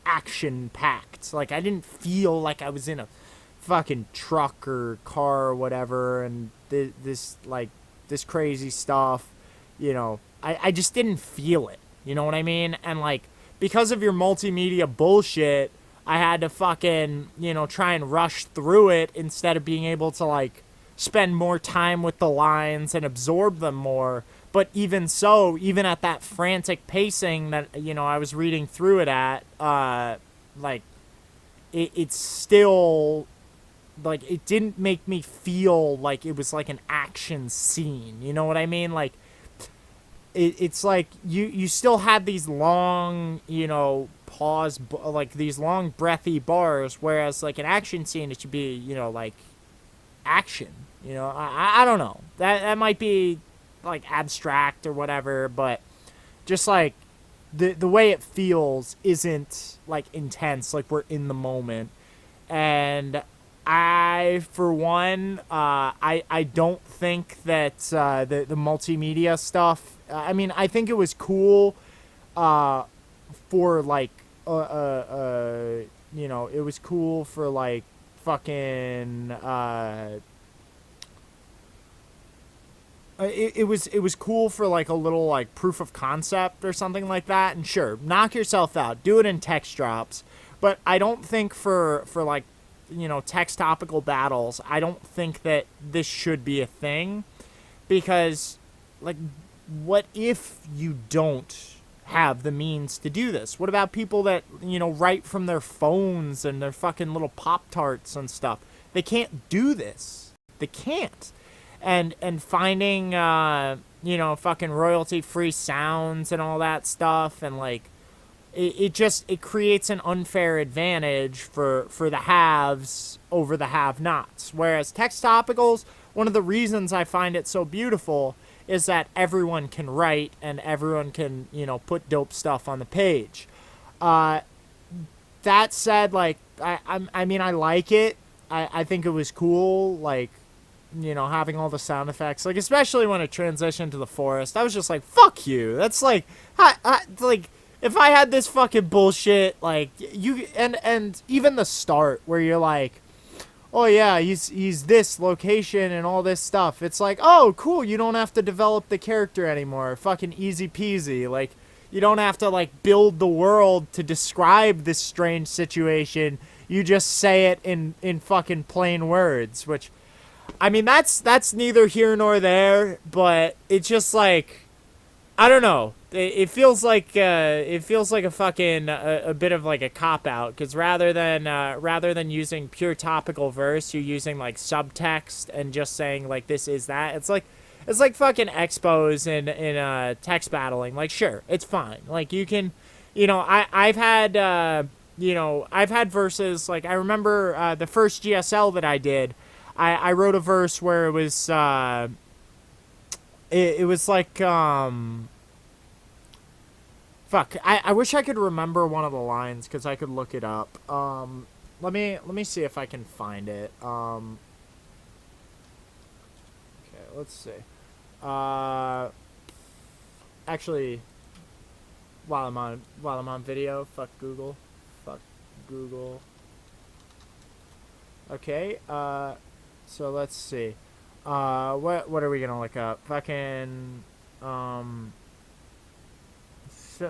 action-packed. Like, I didn't feel like I was in a fucking truck or car or whatever, and this crazy stuff, I just didn't feel it, you know what I mean? And, like, because of your multimedia bullshit, I had to fucking, try and rush through it instead of being able to, like, spend more time with the lines and absorb them more. But even so, even at that frantic pacing that, I was reading through it at, it's still, like, it didn't make me feel like it was, like, an action scene. You know what I mean? Like, it's like you still had these long, pause, like, these long, breathy bars, whereas, like, an action scene, it should be, like, action. I don't know. That might be, like, abstract or whatever, but just, like, the way it feels isn't, like, intense, like, we're in the moment. And for one, I don't think that the multimedia stuff. I mean, I think it was cool, for like, it was cool for like fucking. It was cool for like a little like proof of concept or something like that. And sure, knock yourself out, do it in text drops. But I don't think for like, text topical battles, I don't think that this should be a thing, because like, what if you don't have the means to do this? What about people that, write from their phones and their fucking little Pop-Tarts and stuff? They can't do this. They can't. And finding, fucking royalty-free sounds and all that stuff, and like, it creates an unfair advantage for the haves over the have-nots. Whereas text topicals, one of the reasons I find it so beautiful is that everyone can write and everyone can, put dope stuff on the page. That said, like, I mean, I like it. I think it was cool, like, having all the sound effects, like, especially when it transitioned to the forest. I was just like, fuck you. That's like, like, if I had this fucking bullshit, like, and even the start where you're like, oh yeah, he's this location and all this stuff. It's like, oh, cool, you don't have to develop the character anymore. Fucking easy peasy. Like, you don't have to, like, build the world to describe this strange situation. You just say it in fucking plain words, which, I mean, that's neither here nor there, but it's just like, I don't know. It feels like a fucking a bit of like a cop out, because rather than using pure topical verse, you're using like subtext and just saying like this is that. It's like fucking expos in text battling. Like, sure, it's fine. Like, you can, I've had verses, like, I remember the first GSL that I did. I wrote a verse where it was it was like fuck, I wish I could remember one of the lines, because I could look it up. Let me see if I can find it. Okay, let's see. Actually, while I'm on video, fuck Google. Okay, so let's see. What are we gonna look up? Fucking,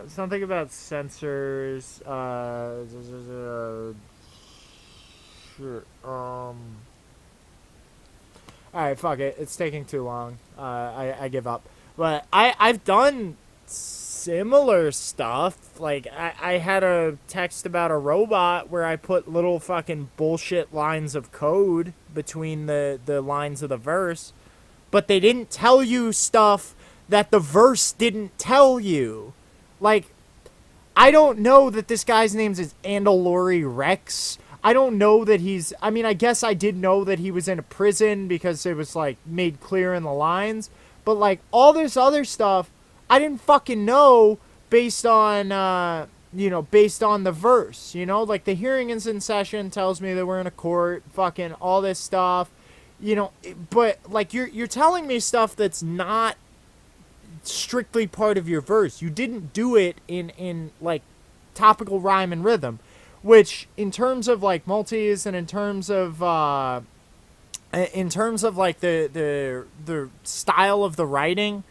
something about sensors, sure, alright, fuck it, it's taking too long, I give up. But I've done similar stuff. Like, I had a text about a robot where I put little fucking bullshit lines of code between the lines of the verse, but they didn't tell you stuff that the verse didn't tell you. Like, I don't know that this guy's name is Andalori Rex. I don't know that he's, I mean, I guess I did know that he was in a prison because it was, like, made clear in the lines. But, like, all this other stuff, I didn't fucking know based on, based on the verse, Like, the hearing is in session tells me that we're in a court, fucking all this stuff, but, like, you're telling me stuff that's not strictly part of your verse. You didn't do it in like topical rhyme and rhythm, which in terms of like multis and in terms of like the style of the writing,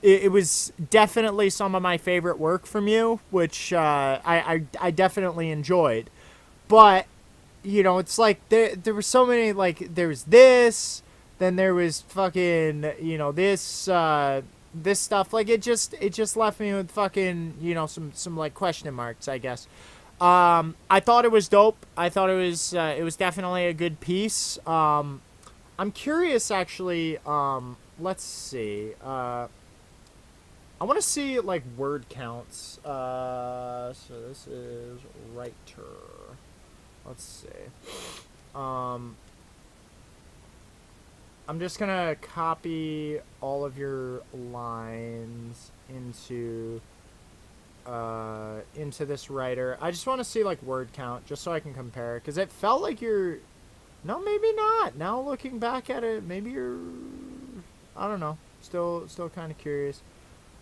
it was definitely some of my favorite work from you, which I definitely enjoyed. But it's like there were so many, like, there was this, then there was fucking this stuff. Like, it just left me with fucking some like question marks, I guess. I thought it was dope. I thought it was definitely a good piece. I'm curious, actually. Let's see. I want to see like word counts. So this is writer. Let's see. I'm just gonna copy all of your lines into this writer. I just want to see like word count, just so I can compare, because it felt like No, maybe not. Now looking back at it, maybe you're. I don't know. Still kind of curious.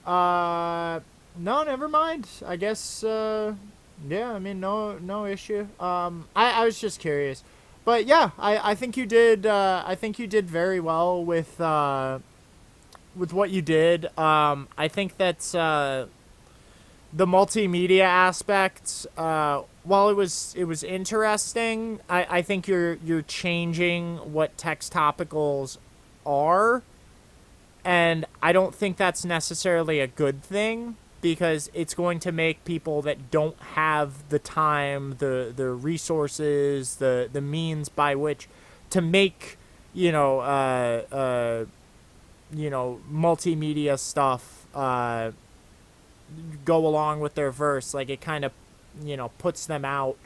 No, never mind. I guess. Yeah. I mean, no issue. I was just curious, but yeah, I think you did. I think you did very well with what you did. I think that's the multimedia aspect. While it was interesting, I think you're changing what text topicals are, and I don't think that's necessarily a good thing because it's going to make people that don't have the time, the resources, the means by which to make multimedia stuff go along with their verse. Like, it kind of puts them out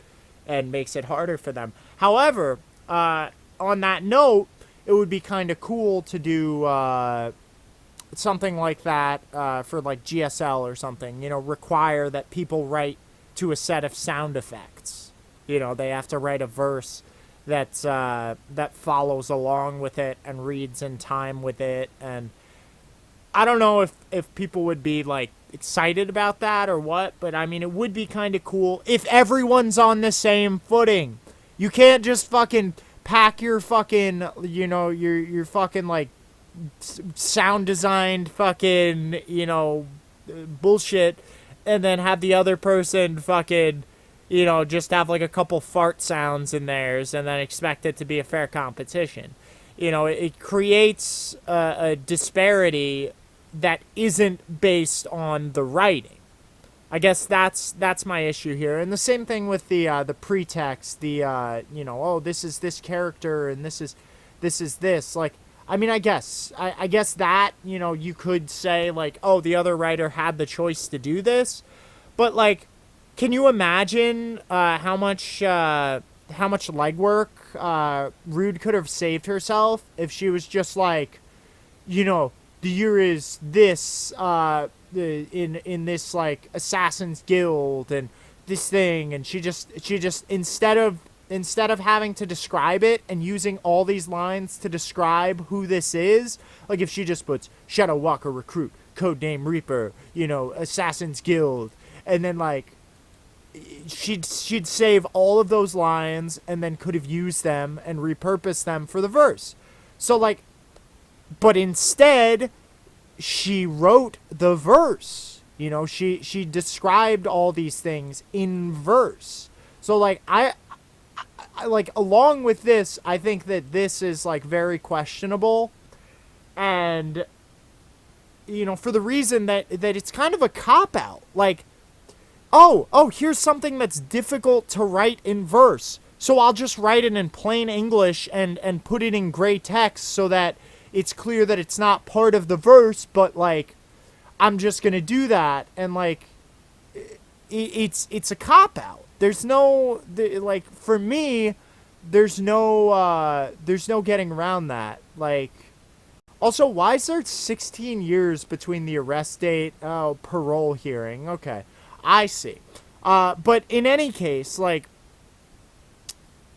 and makes it harder for them. However, on that note, it would be kind of cool to do something like that for like GSL or something. Require that people write to a set of sound effects. They have to write a verse that's that follows along with it and reads in time with it. And I don't know if people would be like excited about that or what, but I mean, it would be kind of cool if everyone's on the same footing. You can't just fucking pack your fucking, your fucking like sound designed fucking, bullshit, and then have the other person fucking, just have like a couple fart sounds in theirs and then expect it to be a fair competition. It creates a disparity that isn't based on the writing. I guess that's my issue here. And the same thing with the pretext, oh, this is this character and this is this. Like, I mean, I guess that, you could say like, oh, the other writer had the choice to do this, but like, can you imagine how much legwork Rude could have saved herself if she was just like, the year is this in this like Assassin's Guild and this thing, and she just instead of having to describe it and using all these lines to describe who this is, like if she just puts Shadow Walker Recruit, Codename Reaper, Assassin's Guild, and then like she'd save all of those lines and then could have used them and repurposed them for the verse. So like, but instead she wrote the verse. She described all these things in verse. So like I like, along with this, I think that this is like very questionable, and for the reason that it's kind of a cop-out. Like, oh, here's something that's difficult to write in verse, so I'll just write it in plain English and put it in gray text so that it's clear that it's not part of the verse, but like, I'm just gonna do that. And like, it's a cop-out. There's no, like, for me, there's no getting around that. Like, also, why is there 16 years between the arrest date, parole hearing? Okay, I see. But in any case, like,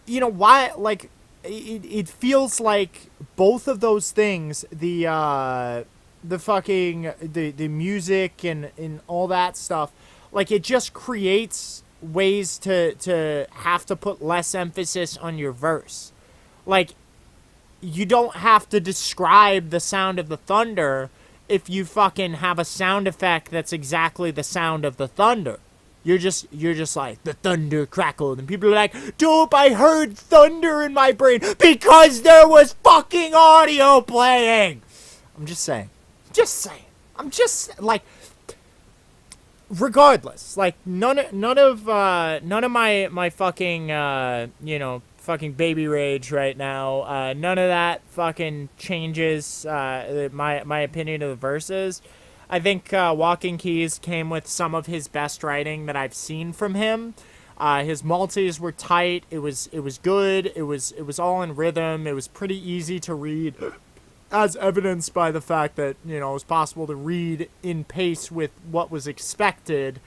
why, like, it feels like both of those things, the fucking, the music and all that stuff, like, it just creates ways to have to put less emphasis on your verse. Like, you don't have to describe the sound of the thunder if you fucking have a sound effect that's exactly the sound of the thunder. You're just like, the thunder crackled, and people are like, dope, I heard thunder in my brain because there was fucking audio playing. I'm just saying. I'm just like, regardless, like, none of my fucking fucking baby rage right now, none of that fucking changes my opinion of the verses. I think Walking Keys came with some of his best writing that I've seen from him. His multis were tight. It was good. It was all in rhythm. It was pretty easy to read, as evidenced by the fact that, it was possible to read in pace with what was expected.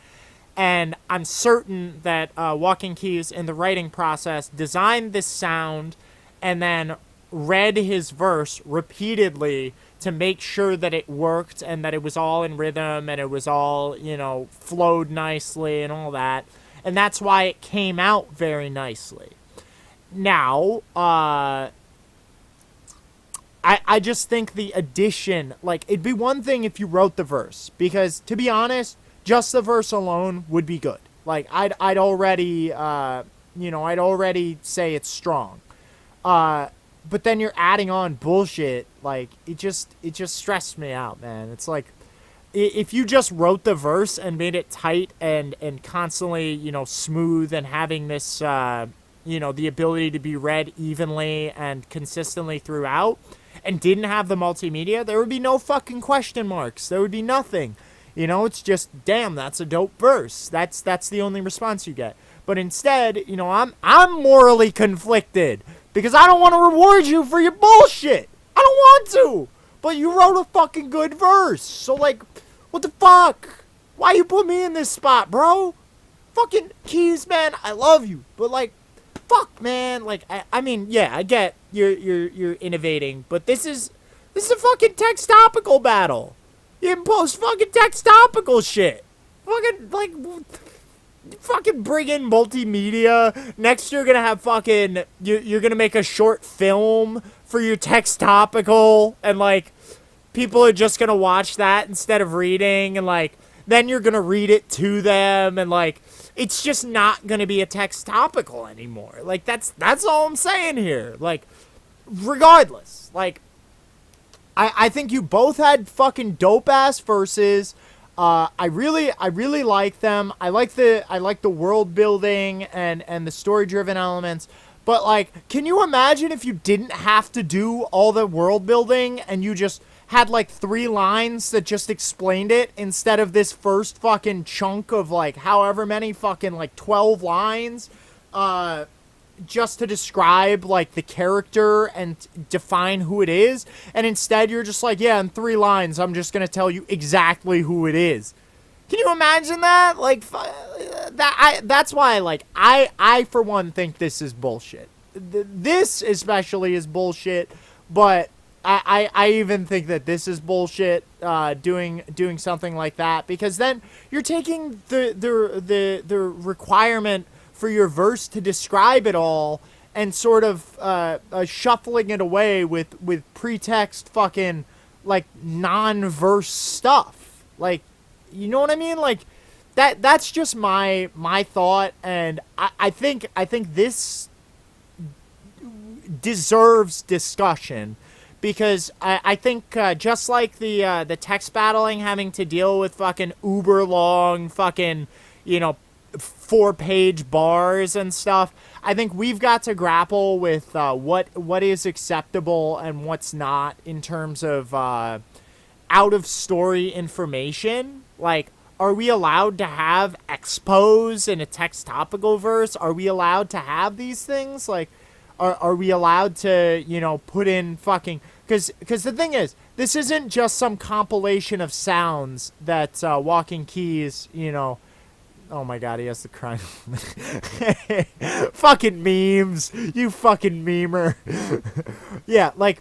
And I'm certain that Walking Keys in the writing process designed this sound and then read his verse repeatedly to make sure that it worked and that it was all in rhythm and it was all, flowed nicely and all that. And that's why it came out very nicely. Now, I just think the addition, like, it'd be one thing if you wrote the verse, because, to be honest, just the verse alone would be good. Like, I'd already, I'd already say it's strong. But then you're adding on bullshit, like, it just stressed me out, man. It's like, if you just wrote the verse and made it tight and constantly, smooth and having this, the ability to be read evenly and consistently throughout, and didn't have the multimedia, there would be no fucking question marks. There would be nothing. It's just, damn, that's a dope verse. That's the only response you get. But instead, I'm morally conflicted. Because I don't want to reward you for your bullshit. I don't want to. But you wrote a fucking good verse. So, like, what the fuck? Why you put me in this spot, bro? Fucking Keys, man, I love you. But, like, fuck, man. Like, I mean, yeah, I get you're innovating. But this is a fucking text topical battle. You impose fucking text topical shit. Fucking, like... Fucking bring in multimedia. Next you're gonna have fucking... You're gonna make a short film for your text topical. And, like, people are just gonna watch that instead of reading. And, like, then you're gonna read it to them. And, like, it's just not gonna be a text topical anymore. Like, that's all I'm saying here. Like, regardless. Like, I think you both had fucking dope-ass verses. I really like them. I like the world building and the story driven elements. But, like, can you imagine if you didn't have to do all the world building and you just had, like, 3 lines that just explained it instead of this first fucking chunk of, like, however many fucking, like, 12 lines, just to describe, like, the character and define who it is, and instead you're just like, yeah, in 3 lines, I'm just gonna tell you exactly who it is. Can you imagine that? Like, that's why, like, I for one think this is bullshit. This especially is bullshit, but I even think that this is bullshit, doing something like that, because then you're taking the requirement for your verse to describe it all and sort of shuffling it away with pretext fucking, like, non-verse stuff. Like, you know what I mean? Like, that's just my thought, and I think this deserves discussion, because I think just like the text battling having to deal with fucking uber long fucking, 4-page bars and stuff, I think we've got to grapple with what is acceptable and what's not in terms of out of story information. Like, are we allowed to have expos in a text topical verse? Are we allowed to have these things? Like, are we allowed to, put in fucking... Because the thing is, this isn't just some compilation of sounds that Walking Keys, Oh my god, he has the crime. Fucking memes. You fucking memer. Yeah, like,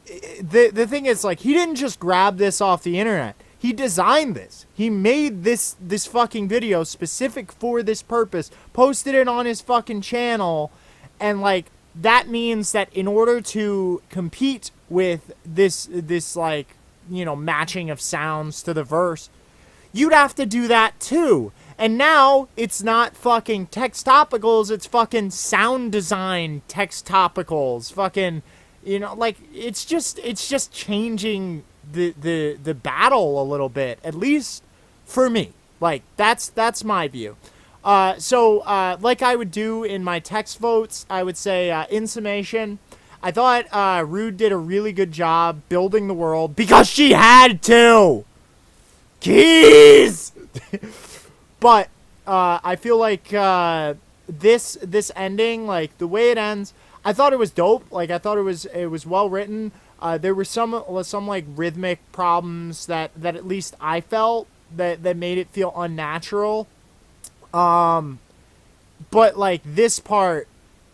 the thing is, like, he didn't just grab this off the internet. He designed this. He made this fucking video specific for this purpose, posted it on his fucking channel, and, like, that means that in order to compete with this like, matching of sounds to the verse, you'd have to do that too. And now it's not fucking text topicals, it's fucking sound design text topicals. Fucking, like, it's just changing the battle a little bit, at least for me. Like, that's my view. So like I would do in my text votes, I would say, in summation, I thought Rude did a really good job building the world because she had to. Keys. But I feel like this ending, like, the way it ends, I thought it was dope. Like, I thought it was well written. There were some like rhythmic problems that at least I felt that made it feel unnatural. But, like, this part,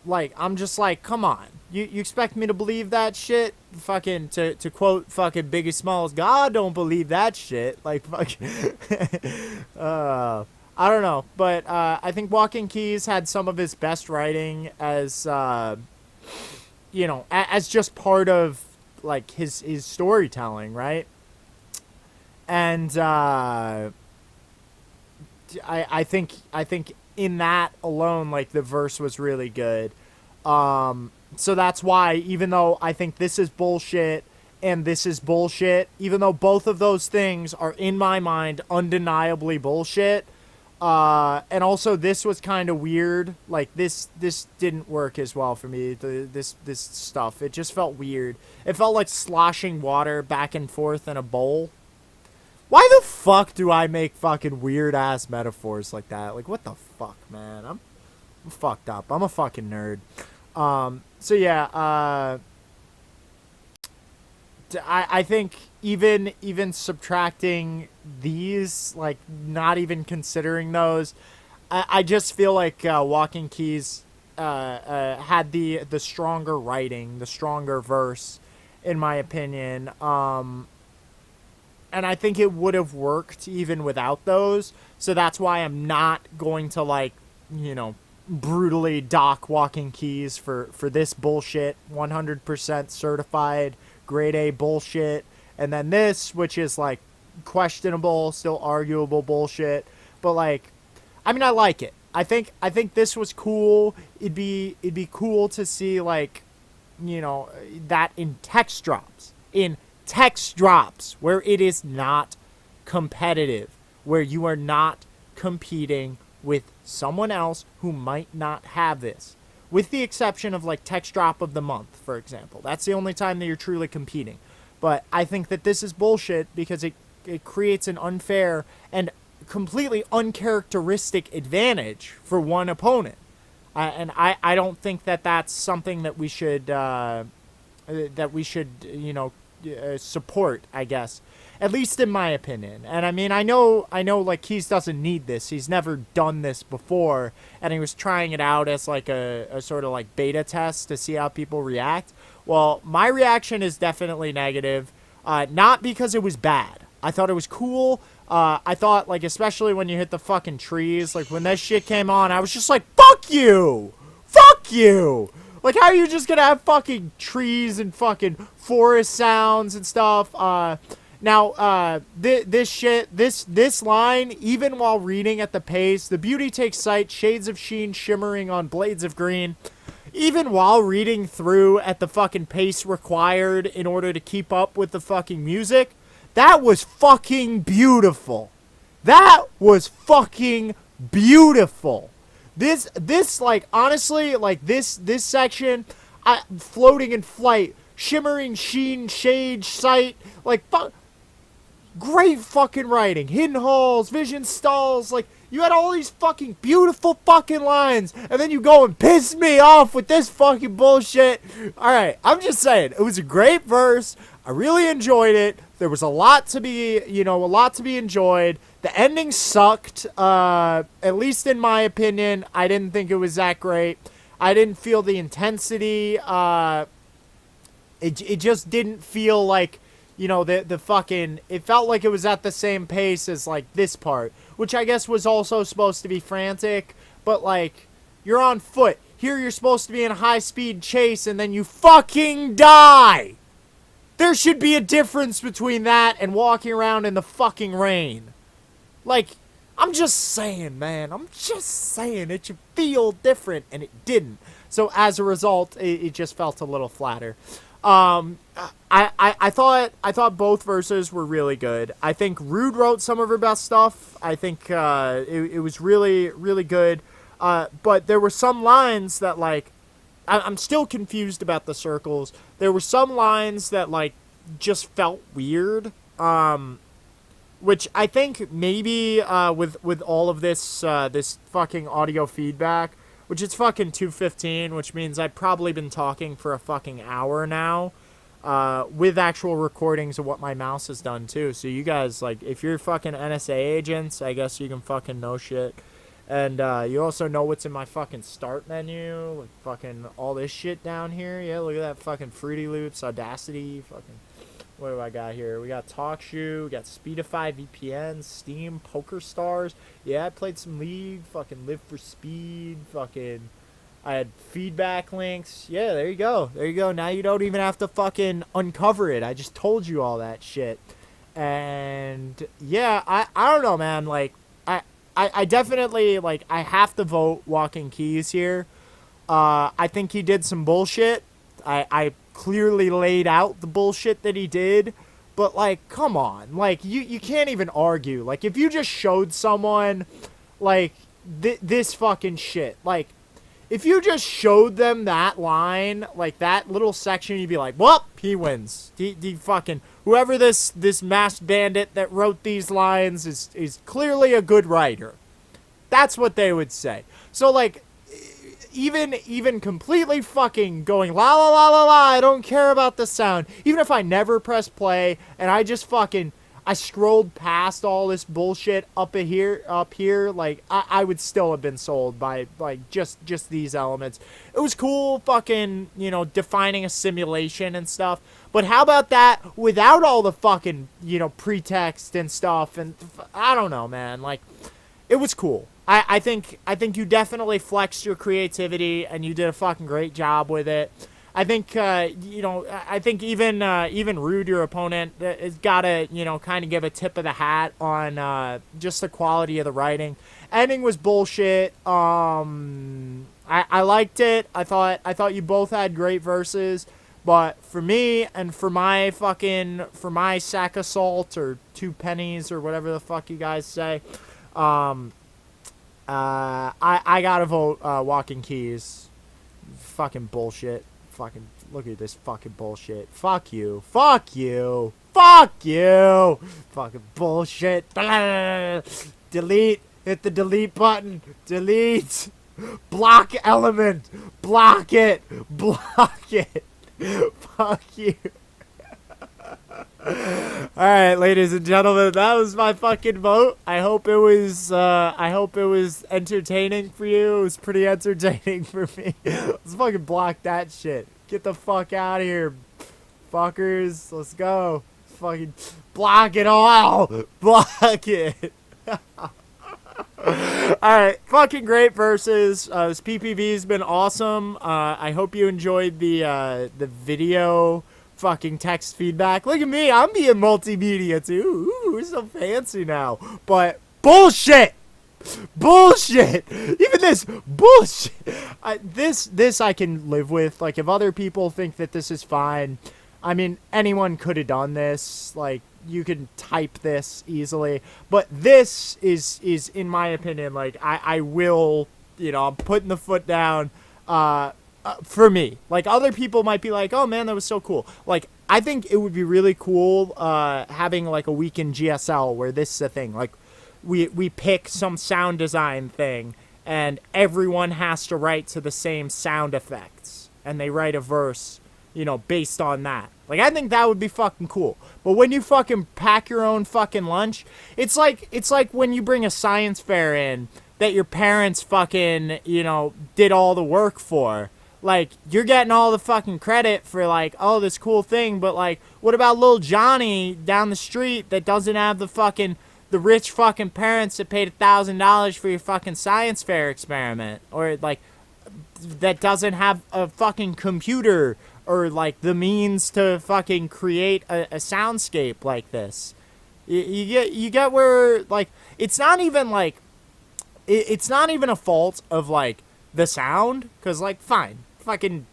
like, I'm just like, come on. You expect me to believe that shit? Fucking, to quote fucking Biggie Smalls, God don't believe that shit. Like, fucking, I don't know. But, I think Walking Keys had some of his best writing as, you know, as just part of, like, his storytelling, right? And, I think in that alone, like, the verse was really good. So that's why, even though I think this is bullshit and this is bullshit, even though both of those things are in my mind undeniably bullshit, and also this was kind of weird. Like, this didn't work as well for me. This stuff, it just felt weird. It felt like sloshing water back and forth in a bowl. Why the fuck do I make fucking weird ass metaphors like that? Like, what the fuck, man? I'm fucked up. I'm a fucking nerd. So yeah, I think even subtracting these, like, not even considering those, I just feel like Walking Keys had the stronger writing, the stronger verse, in my opinion. And I think it would have worked even without those. So that's why I'm not going to, like, you know, brutally dock Walking Keys for this bullshit, 100% certified grade A bullshit, and then this, which is, like, questionable, still arguable bullshit. But, like, I mean, I like it. I think this was cool. It'd be cool to see, like, you know, that in text drops, where it is not competitive, where you are not competing with someone else who might not have this, with the exception of, like, text drop of the month, for example. That's the only time that you're truly competing. But I think that this is bullshit because it creates an unfair and completely uncharacteristic advantage for one opponent. And I don't think that that's something that we should you know, support, I guess, at least in my opinion. And I mean, I know, like, Keys doesn't need this. He's never done this before, and he was trying it out as, like, a sort of, like, beta test to see how people react. Well, my reaction is definitely negative, not because it was bad. I thought it was cool. I thought, like, especially when you hit the fucking trees, like, when that shit came on, I was just like, fuck you! Fuck you! Like, how are you just gonna have fucking trees and fucking forest sounds and stuff? Now, this line, even while reading at the pace, the beauty takes sight, shades of sheen shimmering on blades of green. Even while reading through at the fucking pace required in order to keep up with the fucking music, that was fucking beautiful. That was fucking beautiful. This, like, honestly, like, this section, floating in flight, shimmering sheen, shade, sight, like, great fucking writing. Hidden halls, vision stalls, like, you had all these fucking beautiful fucking lines, and then you go and piss me off with this fucking bullshit. Alright, I'm just saying, it was a great verse. I really enjoyed it. There was a lot to be enjoyed. The ending sucked, at least in my opinion. I didn't think it was that great. I didn't feel the intensity. It just didn't feel like, you know, the fucking, it felt like it was at the same pace as, like, this part, which I guess was also supposed to be frantic, but, like, you're on foot. Here you're supposed to be in a high-speed chase, and then you fucking die! There should be a difference between that and walking around in the fucking rain. Like, I'm just saying, man. I'm just saying. It should feel different, and it didn't. So, as a result, it just felt a little flatter. I thought both verses were really good. I think Rude wrote some of her best stuff. I think it was really, really good. But there were some lines that, like, I'm still confused about the circles. There were some lines that, like, just felt weird. Which I think maybe with all of this this fucking audio feedback, which it's fucking 2:15, which means I've probably been talking for a fucking hour now, with actual recordings of what my mouse has done too. So you guys, like, if you're fucking NSA agents, I guess you can fucking know shit. And you also know what's in my fucking start menu, like fucking all this shit down here. Yeah, look at that fucking Fruity Loops, Audacity, fucking. What do I got here? We got TalkShoe, we got Speedify VPN, Steam, Poker Stars. Yeah, I played some League, fucking Live for Speed, fucking. I had feedback links. Yeah, there you go. There you go. Now you don't even have to fucking uncover it. I just told you all that shit. And yeah, I don't know, man. Like, I definitely, like, I have to vote Walking Keys here. I think he did some bullshit. I clearly laid out the bullshit that he did. But, like, come on. Like, you can't even argue. Like, if you just showed someone, like, this fucking shit. Like, if you just showed them that line, like, that little section, you'd be like, well, he wins. He fucking... Whoever this masked bandit that wrote these lines is clearly a good writer. That's what they would say. So, like... Even completely fucking going la la la la la, I don't care about the sound. Even if I never press play and I just fucking I scrolled past all this bullshit up here, like I would still have been sold by like just these elements. It was cool, fucking, you know, defining a simulation and stuff. But how about that without all the fucking, you know, pretext and stuff? And I don't know, man. Like, it was cool. I think you definitely flexed your creativity and you did a fucking great job with it. I think you know, I think even Rude, your opponent, has got to, you know, kind of give a tip of the hat on just the quality of the writing. Ending was bullshit. I liked it. I thought you both had great verses, but for me and for my sack of salt or 2 pennies or whatever the fuck you guys say, I gotta vote Walking Keys. Fucking bullshit. Fucking look at this fucking bullshit. Fuck you. Fuck you. Fuck you. Fucking bullshit. Delete. Hit the delete button. Delete. Block element. Block it. Block it. Fuck you. Alright, ladies and gentlemen, that was my fucking vote. I hope it was entertaining for you. It was pretty entertaining for me. Let's fucking block that shit. Get the fuck out of here, fuckers. Let's go. Fucking block it all. Block it. Alright, fucking great verses. This PPV's been awesome. I hope you enjoyed the video fucking text feedback. Look at me, I'm being multimedia too. Ooh, we're so fancy now. But bullshit. Bullshit. Even this bullshit. This I can live with. Like, if other people think that this is fine, I mean, anyone could have done this. Like, you can type this easily. But this is in my opinion, like, I will, you know, I'm putting the foot down. For me, like, other people might be like, oh man, that was so cool. Like, I think it would be really cool having like a week in GSL where this is a thing. Like, we pick some sound design thing and everyone has to write to the same sound effects and they write a verse, you know, based on that. Like, I think that would be fucking cool. But when you fucking pack your own fucking lunch, it's like when you bring a science fair in that your parents fucking, you know, did all the work for. Like, you're getting all the fucking credit for, like, oh, this cool thing, but, like, what about little Johnny down the street that doesn't have the rich fucking parents that paid $1,000 for your fucking science fair experiment? Or, like, that doesn't have a fucking computer or, like, the means to fucking create a soundscape like this. You get where, like, it's not even, like, it's not even a fault of, like, the sound, because, like, fine. Fucking,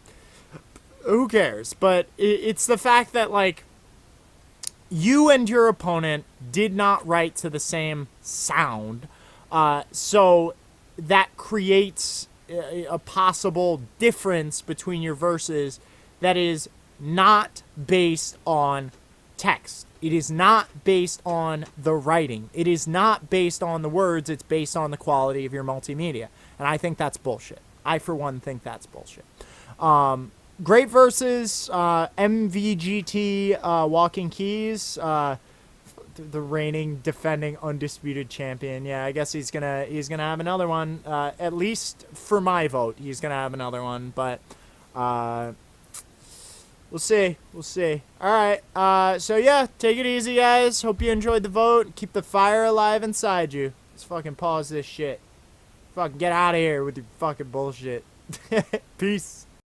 who cares? But it's the fact that, like, you and your opponent did not write to the same sound, so that creates a possible difference between your verses that is not based on text. It is not based on the writing. It is not based on the words. It's based on the quality of your multimedia. And I think that's bullshit. I, for one, think that's bullshit. Great verses, MVGT, Walking Keys. the reigning, defending, undisputed champion. Yeah, I guess he's gonna have another one. At least for my vote, he's gonna have another one. But we'll see. We'll see. All right. So yeah, take it easy, guys. Hope you enjoyed the vote. Keep the fire alive inside you. Let's fucking pause this shit. Fucking get out of here with your fucking bullshit. Peace.